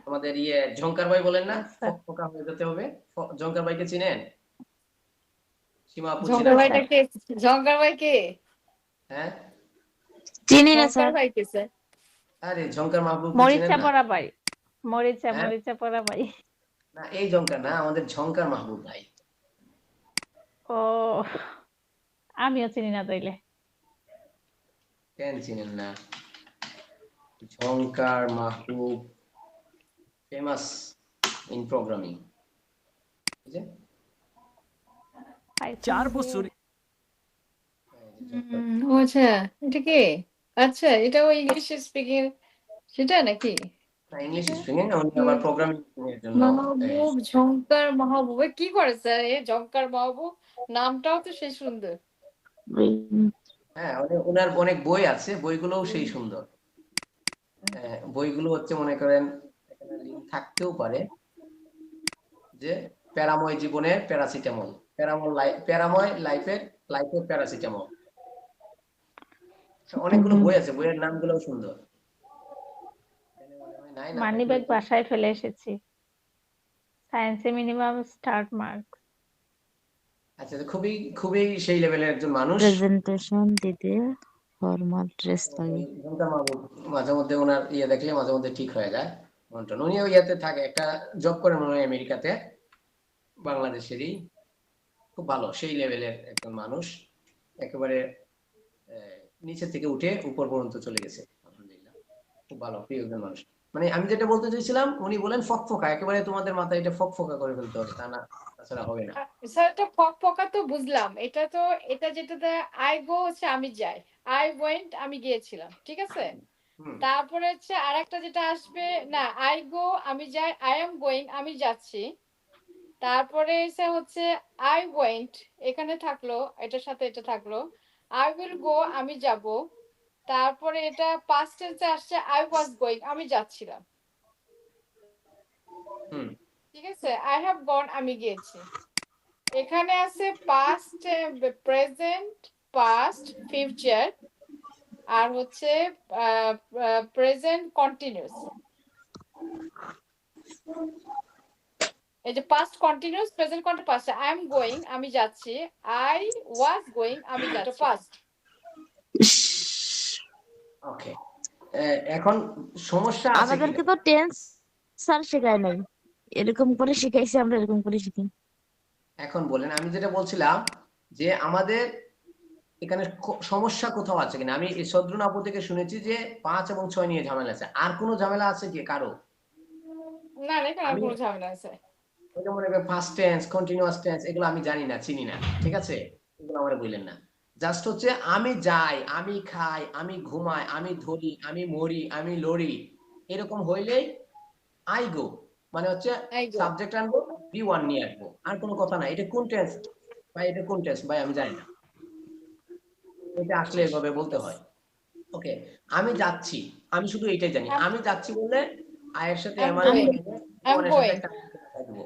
আমাদের ঝংকার ভাই বলেন না Yes, sir. ফকফকা হয়ে যেতে হবে। ঝংকার ভাইকে চিনেন? সীমা আপু ঝঙ্কার চিনেন? ভাইটা কে? ঝঙ্কার ভাই কে? হ্যাঁ চিনি না ঝঙ্কার স্যার। ভাই কে স্যার? আরে ঝংকার মাহবুব চিনেন মরিচা না? পড়া ভাই মরিচা হ্যাঁ? মরিচা পড়া ভাই। না এই ঝংকার না আমাদের ঝংকার মাহবুব ভাই। ও আমিও চিনি না তাইলে। কেন চিনেন না? ঝংকার মাহবুব ফেমাস ইন প্রোগ্রামিং। ঠিক আছে 4 বছর ও আচ্ছা, এটা কে? আচ্ছা, এটা ওই ইংলিশ স্পিকিং সেটা নাকি? না ইংলিশ স্পিকিং উনি আবার প্রোগ্রামিং এর জন্য মাহবুব, ঝঙ্কার মাহবুব এ কি করে স্যার? এ ঝঙ্কার মাহবুব নামটাও তো সেই সুন্দর। হ্যাঁ ওনার অনেক বই আছে বইগুলোও সেই সুন্দর। বইগুলো হচ্ছে মনে করেন এখানে লিংক থাকতেও পারে যে প্যারাময় জীবনের প্যারাসিটামল প্যারাময় লাইফের প্যারাসিটামল। অনেকগুলো বই আছে বইয়ের নামগুলোও সুন্দর। মানিব্যাগ বাসায় ফেলে এসেছি। সায়েন্সে মিনিমাম স্টার্ট মার্ক। আচ্ছা খুবই খুবই সেই লেভেলের একজন মানুষ। প্রেজেন্টেশন দিতে ফরমাল ড্রেস লাগে। মাঝে মধ্যে ওনার দেখলে মাঝে মধ্যে ঠিক হয়ে যায় মন্টন। উনি ইয়াতে থাকে একটা জব করে মনে হয় আমেরিকাতে, বাংলাদেশেরই। খুব ভালো সেই লেভেলের একজন মানুষ, একেবারে নিচে থেকে উঠে উপর পর্যন্ত চলে গেছে আলহামদুলিল্লাহ। খুব ভালো প্রিয় একজন মানুষ। মানে আমি যেটা বলতে চাইছিলাম উনি বলেন ফকফকা, একেবারে তোমাদের মাথায় এটা ফকফকা করে ফেলতে হবে, তা না তাছাড়া হবে না। স্যার এটা ফকফকা তো বুঝলাম, এটা যেটাতে আই গো হচ্ছে আমি যাই, আই ওয়েন্ট আমি গিয়েছিলাম, ঠিক আছে। তারপরে হচ্ছে আরেকটা যেটা আসবে, না আই গো আমি যাই, আই এম গোয়িং আমি যাচ্ছি। তারপরে এসে হচ্ছে আই ওয়েন্ট এখানে থাকলো, এটার সাথে এটা থাকলো। আই উইল গো আমি যাব। তারপরে এটা পাস্ট টেন্সে আসছে আই ওয়াজ গোয়িং আমি যাচ্ছিলাম। ঠিক আছে, আই হ্যাভ গন আমি গিয়েছি। এখানে আছে পাস্ট, প্রেজেন্ট, পাস্ট, ফিউচার, আর হচ্ছে প্রেজেন্ট কন্টিনিউয়াস। এই যে past continuous, present continuous, I am going আমি যাচ্ছি, আই ওয়াজ গোয়িং আমি যাচ্ছি, পাস্ট। ওকে, এখন সমস্যা আছে কি? আমাদেরকে তো টেন্স স্যার শেখায় নাই, এরকম করে শিখাইছে, আমরা এরকম করে শিখি। এখন বলেন, আমি যেটা বলছিলাম যে আমাদের এখানে সমস্যা কোথাও আছে কিনা। আমি এই সদ্রুন আপু থেকে শুনেছি যে 5 এবং 6 নিয়ে ঝামেলা আছে। আর কোনো ঝামেলা আছে কি কারো? না না, এখানে আর কোনো ঝামেলা আছে? ওই যে মনে করেন ফার্স্ট টেন্স, কন্টিনিউয়াস টেন্স, এগুলো আমি জানি না, চিনি না, ঠিক আছে, এগুলো আমারে বললেন না। জাস্ট হচ্ছে আমি যাই, আমি খাই, আমি ঘুমাই, আমি ধরি, আমি মরি, আমি লড়ি, এরকম হইলেই আই গো, মানে হচ্ছে I go. সাবজেক্ট আনবো, বি1 নিয়ে আসবো, আর কোনো কথা না। এটা কোন টেন্স ভাই? এটা কোন টেন্স ভাই? আমি জানি না, এটা আসলে এভাবে বলতে হয়। ওকে, আমি যাচ্ছি, আমি শুধু এটাই জানি। আমি যাচ্ছি বললে আয়ের সাথে I'm আমার going. I'm সাথে going. একটা লাগাই দেবো।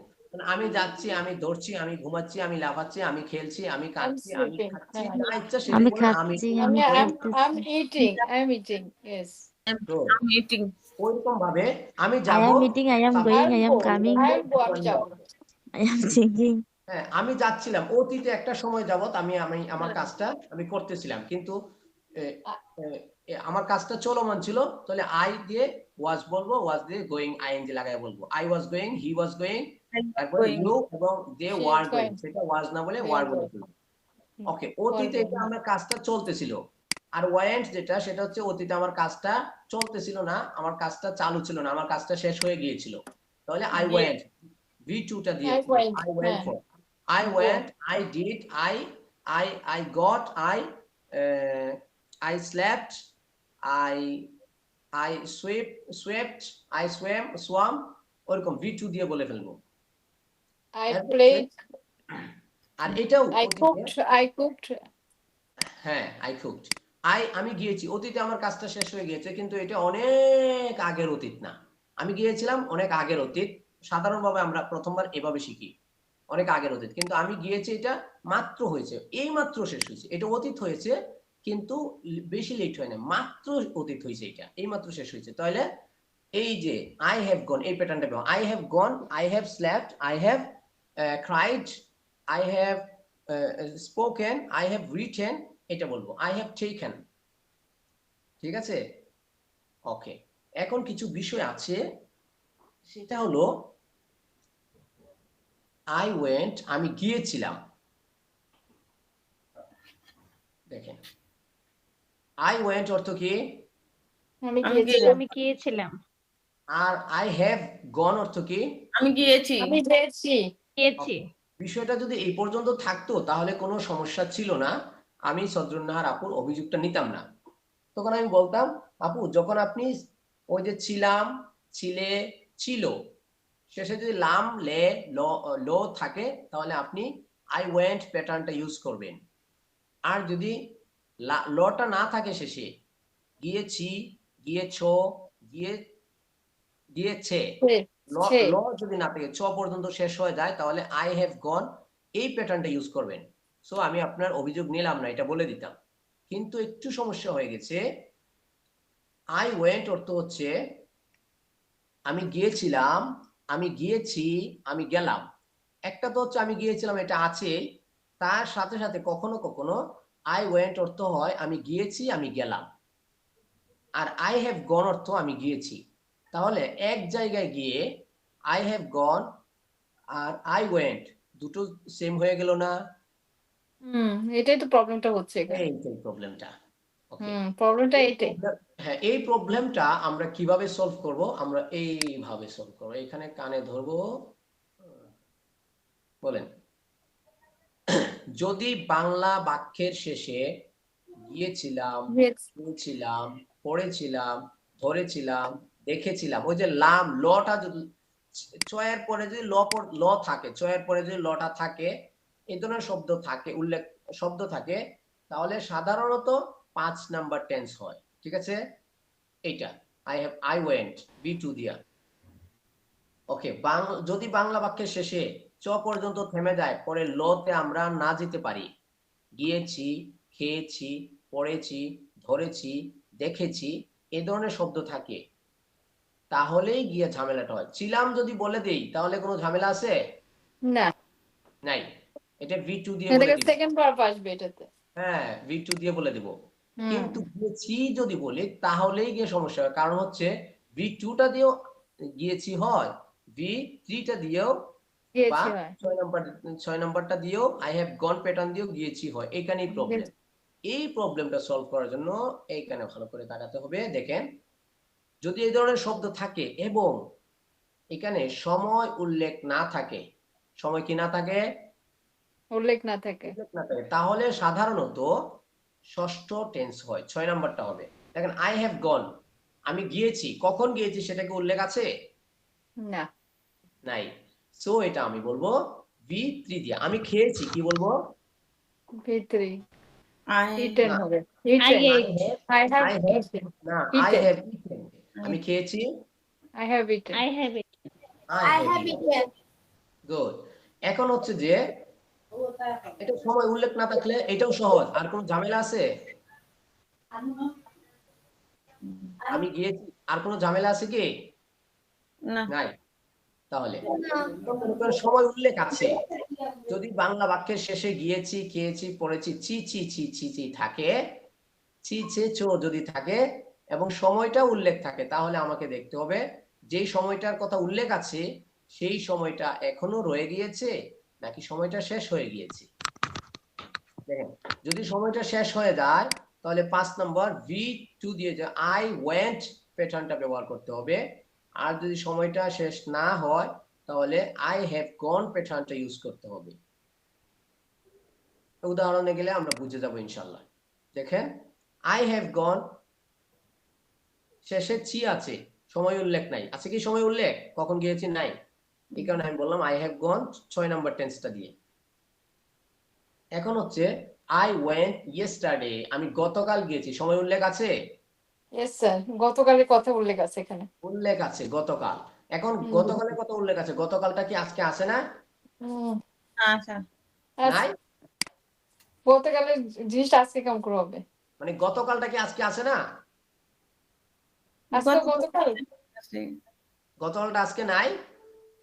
আমি যাচ্ছি, আমি ধরছি, আমি ঘুমাচ্ছি, আমি লাফাচ্ছি, আমি খেলছি, আমি I'm কাঁদছি, আমি sleeping. খাচ্ছি, হ্যাঁ। যা ইচ্ছা সেটা আমি বলে আমি খাচ্ছি, আমি I'm খেলতেছি। eating. I'm eating. Yes. তো মিটিং ওইরকম ভাবে আমি I যাবো, am eating, I am going, I am coming, আমি যাবো। I am thinking. হ্যাঁ, আমি যাচ্ছিলাম অতীতে একটা সময় যাবত, আমি আমি আমার কাজটা আমি করতেছিলাম, কিন্তু এ, এ, আমার কাজটা চলমান ছিল, তাহলে আই দিয়ে ওয়াজ বলবো, ওয়াজ দিয়ে গোয়িং আইএনজি লাগায় বলবো। I was going, he was going, তারপরে ইউ এবং দে She war is going, going. সেটা ওয়াজ না বলে They ওয়ার are বলে going. ফেলবো। ওকে, অতীতে এটা আমার কাজটা চলতেছিল। আর ওয়ান্ট যেটা, সেটা হচ্ছে অতীতে আমার কাজটা চলতেছিল না, আমার কাজটা চালু ছিল না, আমার কাজটা শেষ হয়ে গিয়েছিল। তাহলে আই ওয়ান্ট V2 টা দিয়ে I went. I went for, I went, I did, I got, I slept, I swept, I swam, ওরকম V2 দিয়ে বলে ফেলবো। I played. আর এটাও I cooked. I cooked. হ্যাঁ, I cooked. আমি গিয়েছি, অতীতে আমার কাজটা শেষ হয়ে গিয়েছে, কিন্তু এটা অনেক আগের অতীত না। আমি গিয়েছিলাম অনেক আগের অতীত। সাধারণভাবে আমরা প্রথমবার এভাবে শিখি, অনেক আগের অতীত, কিন্তু আমি গিয়েছি এটা মাত্র হয়েছে, এই মাত্র শেষ হয়েছে। এটা অতীত হয়েছে কিন্তু বেশি লেট হয় না, মাত্র অতীত হয়েছে, এটা এই মাত্র শেষ হয়েছে। তাহলে এই যে আই হ্যাভ গন, এই প্যাটার্নটা পাবো। I have gone, I have slapped, I have cried, I have spoken, I have written, এটা বলবো। আই হ্যাভ টেকেন, ঠিক আছে? ওকে, এখন কিছু বিষয় আছে, সেটা হলো আই ওয়েন্ট, আমি গিয়েছিলাম। দেখেন, আই ওয়েন্ট অর্থ কি? আমি গিয়েছিলাম। আমি গিয়েছিলাম। আর আই হ্যাভ গন অর্থ কি? আমি গিয়েছি আমি গিয়েছি। গিয়েছি। বিষয়টা যদি এই পর্যন্ত থাকতো তাহলে কোনো সমস্যা ছিল না, আমি সদরুন্নাহার আপুর অভিযোগটা নিতাম না। তখন আমি বলতাম, আপু যখন আপনি ওই যে ছিলাম, ছিলে, ছিল, শেষে যদি লাম, লে, ল থাকে, তাহলে আপনি আই ওয়েন্ট প্যাটার্নটা ইউজ করবেন। আর যদি লটা না থাকে শেষে, গিয়েছি, গিয়েছো, গিয়েছে, ল যদি না থাকে, ছ পর্যন্ত শেষ হয়ে যায়, তাহলে আই হ্যাভ গন, এই প্যাটার্নটা ইউজ করবেন। সো আমি আপনার অভিযোগ নিলাম না, এটা বলে দিতাম। কিন্তু একটু সমস্যা হয়ে গেছে। আই ওয়েন্ট অর্থ হচ্ছে আমি গিয়েছিলাম, আমি গিয়েছি, আমি গেলাম। একটা তো হচ্ছে আমি গিয়েছিলাম, এটা আছে, তার সাথে সাথে কখনো কখনো আই ওয়েন্ট অর্থ হয় আমি গিয়েছি, আমি গেলাম। আর আই হ্যাভ গন অর্থ আমি গিয়েছি। তাহলে এক জায়গায় গিয়ে আই হ্যাভ গন আর আই ওয়েন্ট দুটো সেম হয়ে গেল না? এটাই তো প্রবলেমটা হচ্ছে এখানে। এইটাই প্রবলেমটা। ওকে, প্রবলেমটা এটাই। হ্যাঁ, এই প্রবলেমটা আমরা কিভাবে সলভ করব? আমরা এইভাবে সলভ করব। এখানে কানে ধরবো, বলেন, যদি বাংলা বাক্যের শেষে গিয়েছিলাম, শুনেছিলাম, পড়েছিলাম, ধরেছিলাম, দেখেছিলাম, ওই যে লাম, লটা যদি চয়ের পরে যদি ল থাকে, চয়ের পরে যদি লটা থাকে, এই ধরনের শব্দ থাকে, উল্লেখ শব্দ থাকে, তাহলে সাধারণত 5 নাম্বার টেন্স হয়। ঠিক আছে? এইটা I have, I went, B2 দিয়া। ওকে, যদি বাংলা বাক্যের শেষে চ পর্যন্ত থেমে যায়, পরে ল তে আমরা না যেতে পারি, গিয়েছি, খেয়েছি, পড়েছি, ধরেছি, দেখেছি, এই ধরনের শব্দ থাকে, তাহলেই গিয়ে ঝামেলাটা হয়। ছিলাম যদি বলে দেই তাহলে কোনো ঝামেলা আছে? না, নাই। এটা V2 দিয়ে এটা বলে দিব। সেকেন্ড ভার্ব আসবে এটাতে। হ্যাঁ, V2 দিয়ে বলে দিব। হুম, কিন্তু গিয়েছি যদি বলি তাহলেই গিয়ে সমস্যা হয়, কারণ হচ্ছে V2টা দিয়েও গিয়েছি হয়, V3টা দিয়েও বা গিয়েছি হয়। 6 নাম্বারটা দিয়েও আই হ্যাভ গন প্যাটার্ন দিয়েও গিয়েছি হয়। এইখানেই প্রবলেম। এই প্রবলেমটা সলভ করার জন্য এইখানে ভালো করে তাকাতে হবে। দেখেন, যদি এই ধরনের শব্দ থাকে এবং এখানে সময় উল্লেখ না থাকে, সময় কি না থাকে? উল্লেখ না থাকে। উল্লেখ না থাকে, তাহলে সাধারণত ষষ্ঠ টেন্স হয়, 6 নাম্বারটা হবে। দেখেন, আই হ্যাভ গন, আমি গিয়েছি, কখন গিয়েছি সেটা কি উল্লেখ আছে? না, নাই। সো এটা আমি বলবো V3 দিয়ে। আমি খেয়েছি, কি বলবো? V3 I eaten না, হবে। I Eaten, ate. I have I have eaten, না, I eaten, have eaten। আমি খেয়েছি, I have eaten। I have it. I have eaten. Good. এখন হচ্ছে যে এটা সময় উল্লেখ না থাকলে এটাও সহজ, আর কোনো ঝামেলা আছে? আমি গিয়েছি, আর কোনো ঝামেলা আছে কি? না। নাই। তাহলে সময় উল্লেখ আছে, যদি বাংলা বাক্যের শেষে গিয়েছি, খেয়েছি, পড়েছি, ছি ছি ছি ছি ছি থাকে, ছি ছে চো যদি থাকে এবং সময়টা উল্লেখ থাকে, তাহলে আমাকে দেখতে হবে যেই সময়টার কথা উল্লেখ আছে সেই সময়টা এখনো রয়ে গিয়েছে নাকি সময়টা শেষ হয়ে গিয়েছে। দেখেন, যদি সময়টা শেষ হয়ে যায় তাহলে 5 নম্বর V2 দিয়ে যে আই ওয়েন্ট প্যাটার্নটা ব্যবহার করতে হবে। আর যদি সময়টা শেষ না হয় তাহলে আই হ্যাভ গন প্যাটার্নটা ইউজ করতে হবে। উদাহরণে গেলে আমরা বুঝে যাব ইনশাআল্লাহ। দেখেন, আই হ্যাভ গন, শেষে ছি আছে, সময় উল্লেখ নাই। আছে কি সময় উল্লেখ? কখন গিয়েছি? নাই। এই কারণে আমি বললাম আই হ্যাভ গন 6 নাম্বার টেন্সটা দিয়ে। এখন হচ্ছে আই ওয়েন্ট ইয়েস্টারডে, আমি গতকাল গিয়েছি, সময় উল্লেখ আছে? Yes স্যার, গতকালের কথা উল্লেখ আছে এখানে। উল্লেখ আছে গতকাল। এখন গতকালের কথা উল্লেখ আছে, গতকালটা কি আজকে আছে না? আচ্ছা। নাই। গতকালের জিনিসটা আজকে কেমন করে হবে? মানে গতকালটা কি আজকে আছে না? আজকে গতকাল গতকালটা আজকে নাই।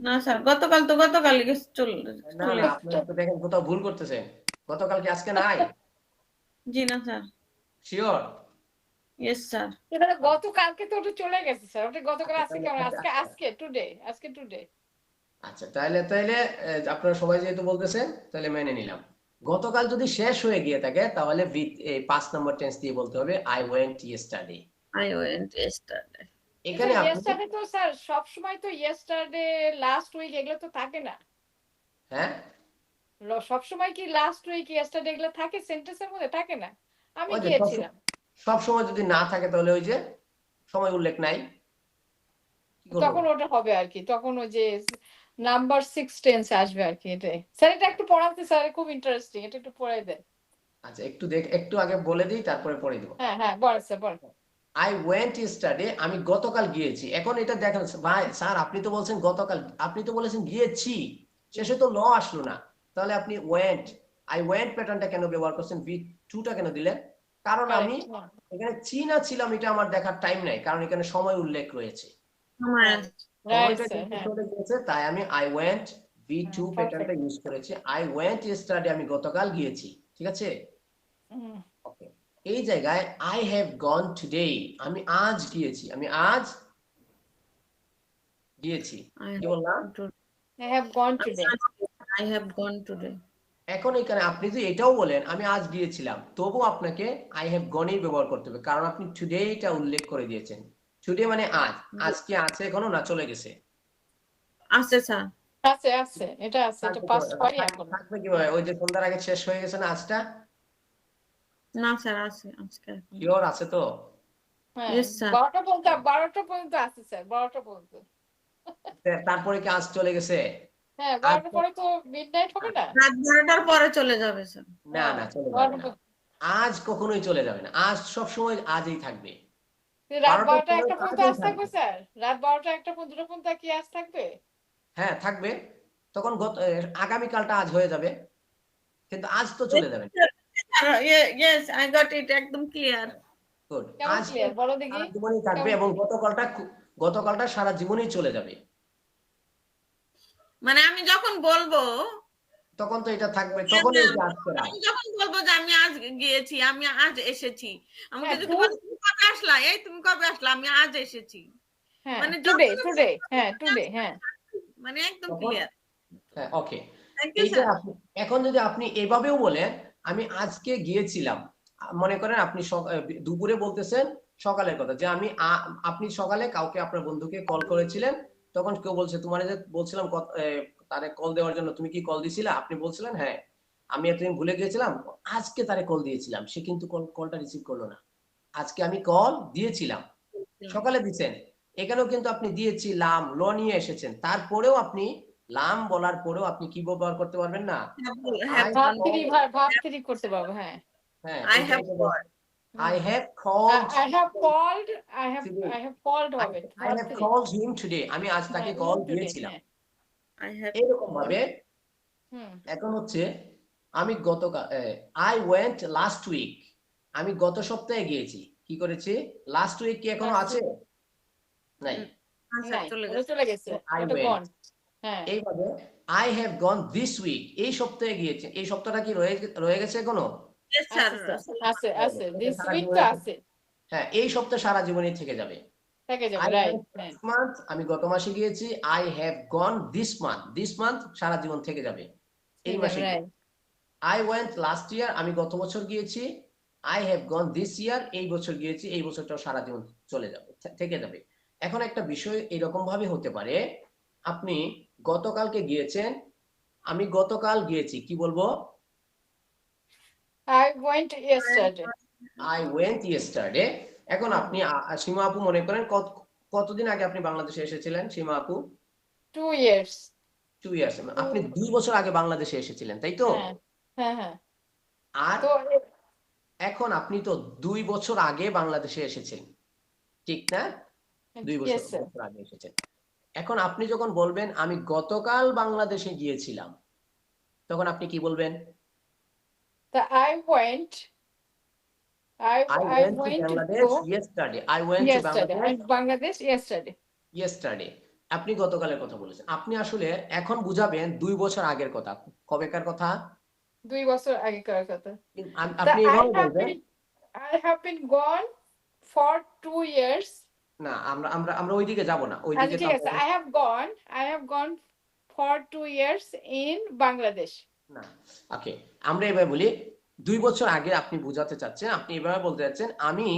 না স্যার, গতকাল তো গতকালই চলে না না, আপনি তো দেখেন কোথাও ভুল করতেছেন। গতকাল কি আজকে নাই? জি না স্যার। শিওর? Yes sir. এটা গতকালকে তো ওটা চলে গেছে স্যার। ওটা গতকাল আজকে কেমন? আজকে টুডে, আজকে টুডে। আচ্ছা, তাহলে আপনারা সবাই যেহেতু বলতেছেন তাহলে মেনে নিলাম। গতকাল যদি শেষ হয়ে গিয়ে থাকে তাহলে 5 নম্বর টেন্স দিয়ে বলতে হবে I went yesterday. I went yesterday. এখানে আপনি ইয়েস্টারডে তো স্যার সব সময় তো ইয়েস্টারডে, লাস্ট উইক এগুলো তো থাকে না। হ্যাঁ, সব সময় কি লাস্ট উইক ইয়েস্টারডে এগুলো থাকে সেন্টেন্সের মধ্যে? থাকে না। আমি ওই যে গিয়েছিলাম। সব সময় যদি না থাকে তাহলে ওই যে সময় উল্লেখ নাই, কি করব? তখন ওটা হবে আর কি, তখন ওই যে নাম্বার 6 টেন্স আসবে আর কি। এটাই স্যার, এটা একটু পড়াতে স্যার, খুব ইন্টারেস্টিং, এটা একটু পড়াই দেন। আচ্ছা, একটু আগে বলে দিই, তারপরে পড়ে দিব। হ্যাঁ হ্যাঁ, বলেন স্যার, বলেন। আই ওয়েন্ট ইয়েস্টারডে, আমি গতকাল গিয়েছি। এখন এটা দেখেন ভাই, স্যার আপনি তো বলছেন গতকাল, আপনি তো বলেছেন গিয়েছি, শেষে তো ল আসলো না, তাহলে আপনি ওয়েন্ট, আই ওয়েন্ট প্যাটার্নটা কেন ব্যবহার করছেন? V2টা কেন দিলেন? কারণ আমি এখানে চীনা ছিলাম, এটা আমার দেখার টাইম নাই, কারণ এখানে সময় উল্লেখ রয়েছে। সময়টা যেহেতু চলে গিয়েছে, তাই আমি আই ওয়েন্ট V2 প্যাটার্নটা ইউজ করেছি। আই ওয়েন্ট ইয়েস্টারডে, আমি গতকাল গিয়েছি। ঠিক আছে? ওকে, এই জায়গায় আই হ্যাভ গন টুডে, আমি আজ গিয়েছি, আমি আজ গিয়েছি। কি বললাম? I have gone today. I have gone today. এখন এখানে আপনি যদি এটাও বলেন আমি আজ গিয়েছিলাম, তবু আপনাকে আই হ্যাভ গনই ব্যবহার করতে হবে, কারণ আপনি টুডেটা উল্লেখ করে দিয়েছেন। টুডে মানে আজ। আজ কি আছে এখনো না চলে গেছে? আছে স্যার। আছে, এটা আছে, এটা পাস হয় এখন। থাকবে কিভাবে? ওই যে সন্ধ্যার আগে শেষ হয়ে গেছে না আজটা? না স্যার, আছে আজকে। শিওর আছে তো? Yes sir. 12টা পর্যন্ত আছে স্যার, 12টা পর্যন্ত। তারপরে কি আজ চলে গেছে? হ্যাঁ, 12টার পরে তো মিডনাইট হবে না? রাত 12টার পরে চলে যাবে স্যার। না না, চলে যাবে না। আজ কখনোই চলে যাবে না, আজ সব সময় আজই থাকবে। রাত 12টা 1টা পর্যন্ত আজ থাকবে স্যার? রাত 12টা 1টা 2টা পর্যন্ত কি আজ থাকবে? হ্যাঁ থাকবে, তখন আগামীকালটা আজ হয়ে যাবে, কিন্তু আজ তো চলে যাবে। ইয়েস আই গট ইট, একদম ক্লিয়ার। গুড। কেমন আজ ক্লিয়ার বলো দেখি সারা জীবনই থাকবে এবং গতকালটা সারা জীবনই চলে যাবে। মানে আমি যখন বলবো, তখন তো এটা থাকবে, তখন এই যে আজকে রাত। আমি যখন বলবো যে আমি আজ গিয়েছি, আমি আজ এসেছি, আমাকে হ্যাঁ, যদি বলে তুমি কবে আসলা, এই তুমি কবে আসলা, আমি আজ এসেছি, হ্যাঁ মানে টুডে যখন টুডে হ্যাঁ টুডে হ্যাঁ মানে একদম তখন ক্লিয়ার। হ্যাঁ ওকে। থ্যাংক ইউ এইটা স্যার। এখন যদি আপনি এভাবেও বলেন আমি আজকে গিয়েছিলাম, মনে করেন আপনি দুপুরে বলতেছেন সকালের কথা, যে আমি আপনি সকালে কাউকে আপনার বন্ধুকে কল করেছিলেন, তখন কেউ বলছে তোমার যে বলছিলাম তারে কল দেওয়ার জন্য, তুমি কি কল দিছিলা? আপনি বলছিলেন হ্যাঁ আমি এতদিন ভুলে গিয়েছিলাম, আজকে তারে কল দিয়েছিলাম, সে কিন্তু কলটা রিসিভ করলো না। আজকে আমি কল দিয়েছিলাম, সকালে দিচ্ছেন, এখানেও কিন্তু আপনি দিয়েছিলাম ল নিয়ে এসেছেন, তারপরেও আপনি লাম বলার পরেও আপনি কি ব্যবহার করতে পারবেন না? হ্যাঁ, ভাব থ্রি করতে পারবো হ্যাঁ হ্যাঁ I have called. I have called I have called I have called হবে I have called him today, আমি আজ তাকে কল দিয়েছিলাম। I have এরকম ভাবে এখন হচ্ছে আমি গতকাল I went last week, আমি গত সপ্তাহে গিয়েছি। কি করেছি? লাস্ট উইক কি এখনো আছে? নাই, চলে গেছে I এটা went। gone হ্যাঁ এইভাবে I have gone this week, এই সপ্তাহে গিয়েছে, এই সপ্তাহটা কি রয়ে গেছে এখনো? Yes, sir. আছে আছে দিস উইক তো আছে হ্যাঁ এই সপ্তাহ সারা জীবনই থেকে যাবে। থেকে যাবে I right went this month, আমি গত মাসে গিয়েছি। I have gone this month, this month সারা জীবন থেকে যাবে এই মাসে। I went last year, আমি গত বছর গিয়েছি। I have gone this year, এই বছর গিয়েছি, এই বছরটাও সারা জীবন চলে যাবে, থেকে যাবে। এখন একটা বিষয় এরকম ভাবে হতে পারে, আপনি গতকালকে গিয়েছেন, আমি গতকাল গিয়েছি, কি বলবো? I went yesterday I went yesterday। এখন আপনি সীমা আপু মনে করেন কতদিন আগে আপনি বাংলাদেশে এসেছিলেন সীমা আপু? 2 years 2 ইয়ার্স, আপনি 2 বছর আগে বাংলাদেশে এসেছিলেন তাই তো? হ্যাঁ হ্যাঁ আর তো এখন আপনি তো 2 বছর আগে বাংলাদেশে এসেছেন, ঠিক না? 2 বছর আগে এসেছেন। এখন আপনি যখন বলবেন আমি গতকাল বাংলাদেশে গিয়েছিলাম, তখন আপনি কি বলবেন? I went to Bangladesh yesterday, I went to Bangladesh yesterday। আপনি গতকালের কথা বলেছেন, আপনি আসলে এখন বুঝাবেন 2 বছর আগের কথা। কবেকার কথা? 2 বছর আগেকার কথা। আপনি এভাবে বলবেন I have been gone for 2 years। না, আমরা ওইদিকে যাব না, ওইদিকে ঠিক আছে, I have gone for 2 years in Bangladesh। না, ওকে, আমরা এভাবে বলি 2 বছর আগে আপনি বুঝাতে চাচ্ছেন, আপনি এভাবে বলতে চাচ্ছেন আমি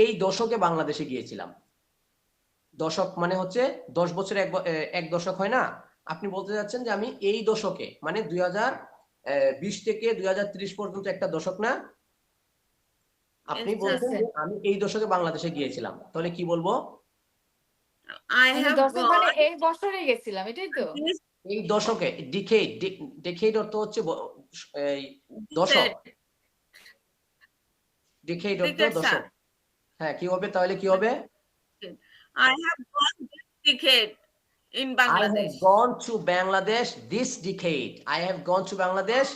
এই দশকে বাংলাদেশে গিয়েছিলাম। দশক মানে হচ্ছে 10 বছর এক দশক হয় না? আপনি বলতে যাচ্ছেন যে আমি এই দশকে, মানে 2020 থেকে 2030 পর্যন্ত একটা দশক না? আপনি বলছেন যে আমি এই দশকে বাংলাদেশে গিয়েছিলাম, তাহলে কি বলবো? মানে এই বছরে গেছিলাম, এটাই তো? এই দশকে, ডিকেড অর্থ হচ্ছে দশক, ডিকেড অর্থ দশক। হ্যাঁ, কি হবে তাহলে? কি হবে? I have gone this decade in Bangladesh। I have gone to Bangladesh this decade। I have gone to Bangladesh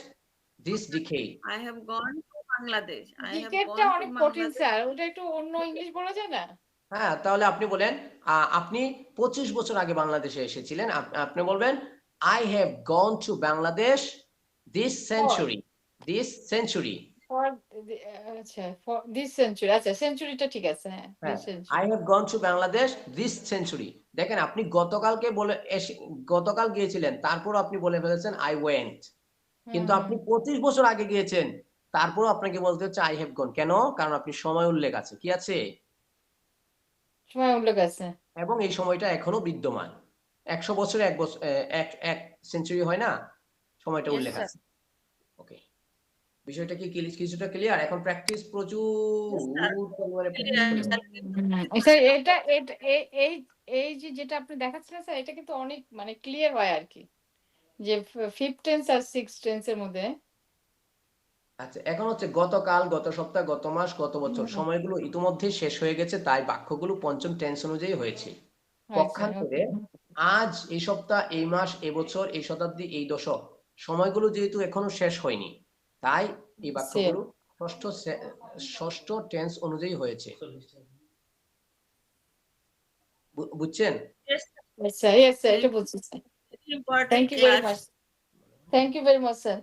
this decade। I have gone to Bangladesh। ডিকেডটা অনেক কঠিন স্যার, ওটা একটু অন্য ইংলিশ বলা যায় না? হ্যাঁ, তাহলে আপনি বলেন আপনি 25 বছর আগে বাংলাদেশে এসেছিলেন, আপনি বলবেন I have gone to Bangladesh this century। this century আচ্ছা, for this century, আচ্ছা সেঞ্চুরিটা ঠিক আছে, হ্যাঁ I have gone to Bangladesh this century। দেখেন আপনি গতকাল গিয়েছিলেন, তারপর আপনি বলে ফেলেছেন I went, কিন্তু আপনি 25 বছর আগে গিয়েছেন, তারপর আপনাকে বলতে হচ্ছে I have gone। কেন? কারণ আপনি সময় উল্লেখ আছে, কি আছে? সময় উল্লেখ আছে, এবং এই সময়টা এখনো বিদ্যমান। 100 বছরে এক সেঞ্চুরি হয় না? সময়টা উল্লেখ আছে। ওকে, বিষয়টা কি কিছুটা ক্লিয়ার? এখন প্র্যাকটিস প্রচুর পরিমাণে এটা এই যেটা আপনি দেখাচ্ছিলেন স্যার, এটা কিন্তু অনেক মানে ক্লিয়ার হয় আর কি, যে 5th টেন্স আর 6th টেন্সের মধ্যে। আচ্ছা, এখন হচ্ছে গতকাল, গত সপ্তাহ, গত মাস, গত বছর সময়গুলো ইতিমধ্যে শেষ হয়ে গেছে, তাই বাক্যগুলো পঞ্চম টেন্স অনুযায়ী হয়েছে। পক্ষান্তরে আজ, এই সপ্তাহ, এই মাস, এই বছর, এই শতাব্দী, এই দশক সময়গুলো যেহেতু এখনো শেষ হয়নি, তাই এই বাক্যগুলো ষষ্ঠ টেন্স অনুযায়ী হয়েছে। বুঝছেন? Yes, sir. এটা বুঝছি, sir. Thank you very much. Thank you very much, sir.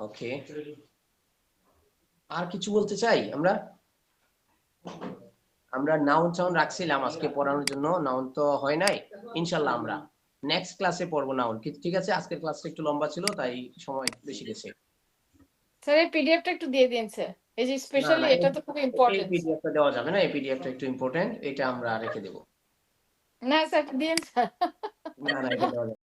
ওকে, আর কিছু বলতে চাই? আমরা নাউন টাউন রাখছিলাম আজকে পড়ানোর জন্য, নাউন তো হয় নাই। ইনশাল্লাহ আমরা নেক্সট ক্লাসে পড়বো নাউন। ঠিক আছে, আজকের ক্লাসটা একটু লম্বা ছিল, তাই সময় বেশি গেছে। স্যার এই পিডিএফটা একটু দিয়ে দিন স্যার, এই যে স্পেশালি এটা তো খুব এই ইম্পর্টেন্ট। পিডিএফটা দেওয়া যাবে না, এই পিডিএফটা একটু ইম্পর্টেন্ট, এটা আমরা রেখে দেবো। না স্যার দিন স্যার। না, এটা দেওয়া যাবে না।